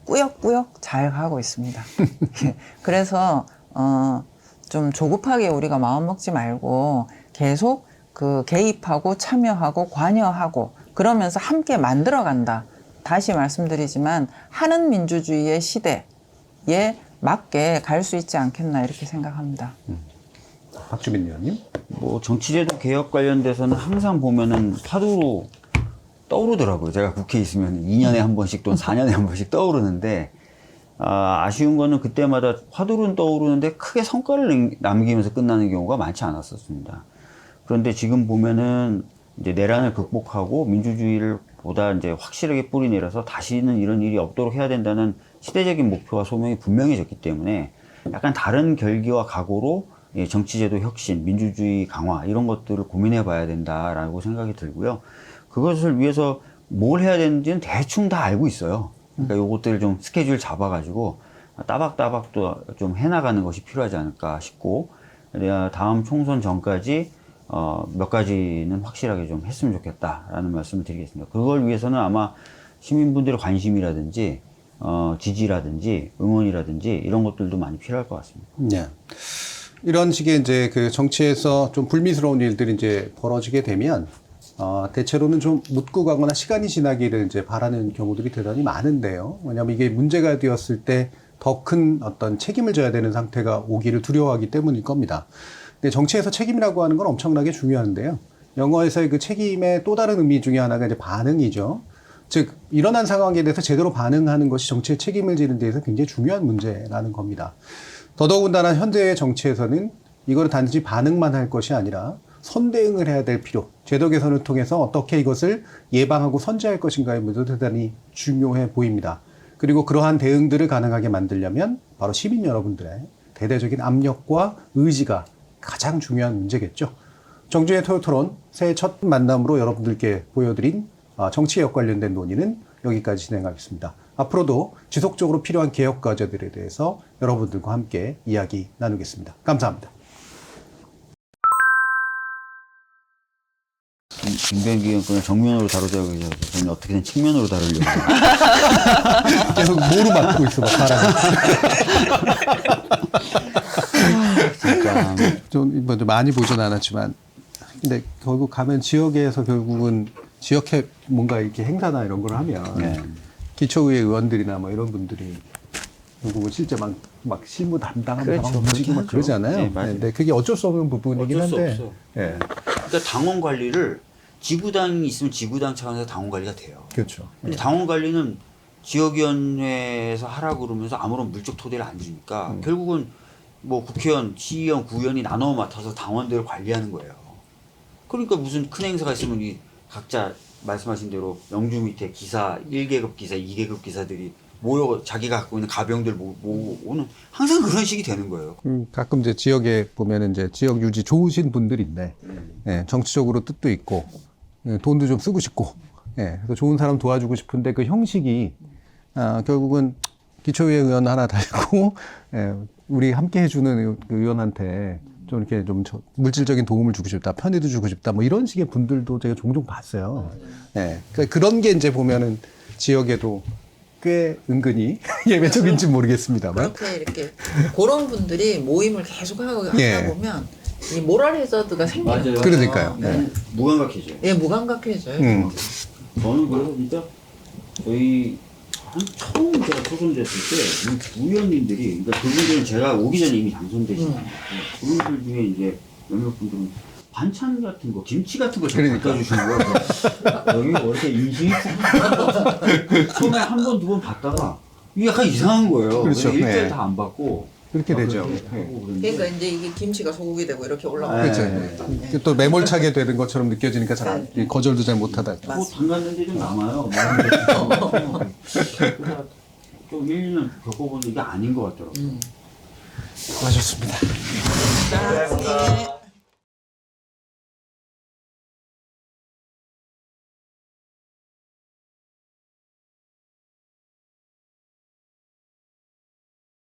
꾸역꾸역 잘 가고 있습니다. 그래서 좀 조급하게 우리가 마음 먹지 말고 계속 그 개입하고 참여하고 관여하고 그러면서 함께 만들어간다. 다시 말씀드리지만 하는 민주주의의 시대에 맞게 갈 수 있지 않겠나 이렇게 생각합니다. 박주민 의원님. 뭐 정치제도 개혁 관련돼서는 항상 보면은 파도로 떠오르더라고요. 제가 국회에 있으면 2년에 한 번씩 또는 4년에 한 번씩 떠오르는데, 아쉬운 거는 그때마다 화두는 떠오르는데 크게 성과를 남기면서 끝나는 경우가 많지 않았었습니다. 그런데 지금 보면은 이제 내란을 극복하고 민주주의를 보다 이제 확실하게 뿌리내려서 다시는 이런 일이 없도록 해야 된다는 시대적인 목표와 소명이 분명해졌기 때문에 약간 다른 결기와 각오로 정치제도 혁신, 민주주의 강화 이런 것들을 고민해 봐야 된다라고 생각이 들고요. 그것을 위해서 뭘 해야 되는지는 대충 다 알고 있어요. 그러니까 요것들을 좀 스케줄 잡아가지고 따박따박 또 좀 해나가는 것이 필요하지 않을까 싶고, 다음 총선 전까지 몇 가지는 확실하게 좀 했으면 좋겠다라는 말씀을 드리겠습니다. 그걸 위해서는 아마 시민분들의 관심이라든지 지지라든지 응원이라든지 이런 것들도 많이 필요할 것 같습니다. 네. 이런 식의 이제 그 정치에서 좀 불미스러운 일들이 이제 벌어지게 되면 대체로는 좀 묻고 가거나 시간이 지나기를 이제 바라는 경우들이 대단히 많은데요. 왜냐하면 이게 문제가 되었을 때 더 큰 어떤 책임을 져야 되는 상태가 오기를 두려워하기 때문일 겁니다. 근데 정치에서 책임이라고 하는 건 엄청나게 중요한데요. 영어에서의 그 책임의 또 다른 의미 중에 하나가 이제 반응이죠. 즉, 일어난 상황에 대해서 제대로 반응하는 것이 정치의 책임을 지는 데에서 굉장히 중요한 문제라는 겁니다. 더더군다나 현재의 정치에서는 이거를 단지 반응만 할 것이 아니라 선대응을 해야 될 필요, 제도 개선을 통해서 어떻게 이것을 예방하고 선제할 것인가의 문제도 대단히 중요해 보입니다. 그리고 그러한 대응들을 가능하게 만들려면 바로 시민 여러분들의 대대적인 압력과 의지가 가장 중요한 문제겠죠. 정주의 토요토론 새해 첫 만남으로 여러분들께 보여드린 정치개혁 관련된 논의는 여기까지 진행하겠습니다. 앞으로도 지속적으로 필요한 개혁 과제들에 대해서 여러분들과 함께 이야기 나누겠습니다. 감사합니다. 김병기 의원은 정면으로 다루자고 해서 저는 어떻게든 측면으로 다루려고. 계속 뭐로 맡고 있어, 막 바람을. 잠깐. 좀 많이 보진 않았지만, 근데 결국 가면 지역에서 결국은 지역에 뭔가 이렇게 행사나 이런 걸 하면 네. 기초의회 의원들이나 뭐 이런 분들이 결국은 실제 막 실무 담당하면서 그렇죠. 막 움직이고 막 그렇게 그러잖아요. 하죠. 네, 맞아요. 근데 그게 어쩔 수 없는 부분이긴 어쩔 수 한데. 없어. 예. 그러니까 당원 관리를 지구당이 있으면 지구당 차원에서 당원 관리가 돼요. 그렇죠. 근데 당원 관리는 지역위원회에서 하라고 그러면서 아무런 물적 토대를 안 주니까 결국은 뭐 국회의원, 시의원, 구의원이 나눠 맡아서 당원들을 관리하는 거예요. 그러니까 무슨 큰 행사가 있으면 이 각자 말씀하신 대로 영주 밑에 기사, 1계급 기사, 2계급 기사들이 모여 자기가 갖고 있는 가병들 모으고 오는 항상 그런 식이 되는 거예요. 가끔 이제 지역에 보면은 이제 지역 유지 좋으신 분들인데, 예, 정치적으로 뜻도 있고, 예, 돈도 좀 쓰고 싶고, 예, 그래서 좋은 사람 도와주고 싶은데 그 형식이, 결국은 기초의회 의원 하나 달고, 예, 우리 함께 해주는 그 의원한테 좀 이렇게 좀 물질적인 도움을 주고 싶다, 편의도 주고 싶다, 뭐 이런 식의 분들도 제가 종종 봤어요. 예, 그러니까 그런 게 이제 보면은 지역에도 꽤 은근히 예외적인지 모르겠습니다만. 그렇게 이렇게 그런 분들이 모임을 계속 하다 예. 보면 이 모랄 해저드가 생기는 거예요. 그러니까요. 네. 무감각해져요. 예, 무감각해져요. 저는 그래서 진짜 저희 처음 제가 초선됐을 때 의원님들이, 그러니까 그분들은 제가 오기 전에 이미 당선되시잖아요. 그분들 중에 이제 몇몇 분들은 반찬 같은 거, 김치 같은 걸 그러니까. 갖다 주시는 거예요. 여기 뭐 이렇게 인식이 처음에 한 번, 두 번 받다가 이게 약간 이상한 거예요. 그렇죠. 일절 네. 다 안 받고. 그렇게 되죠. 그렇게 하고 그러는데. 그러니까 이제 이게 김치가 소국이 되고 이렇게 올라오고 그렇죠. 네. 또 매몰차게 되는 것처럼 느껴지니까 잘 거절도 잘 못하다. 뭐 담갔는데 좀 남아요. 그래서 좀 1, 2년 겪어보는 게 아닌 것 같더라고요. 수고하셨습니다. 자, 예.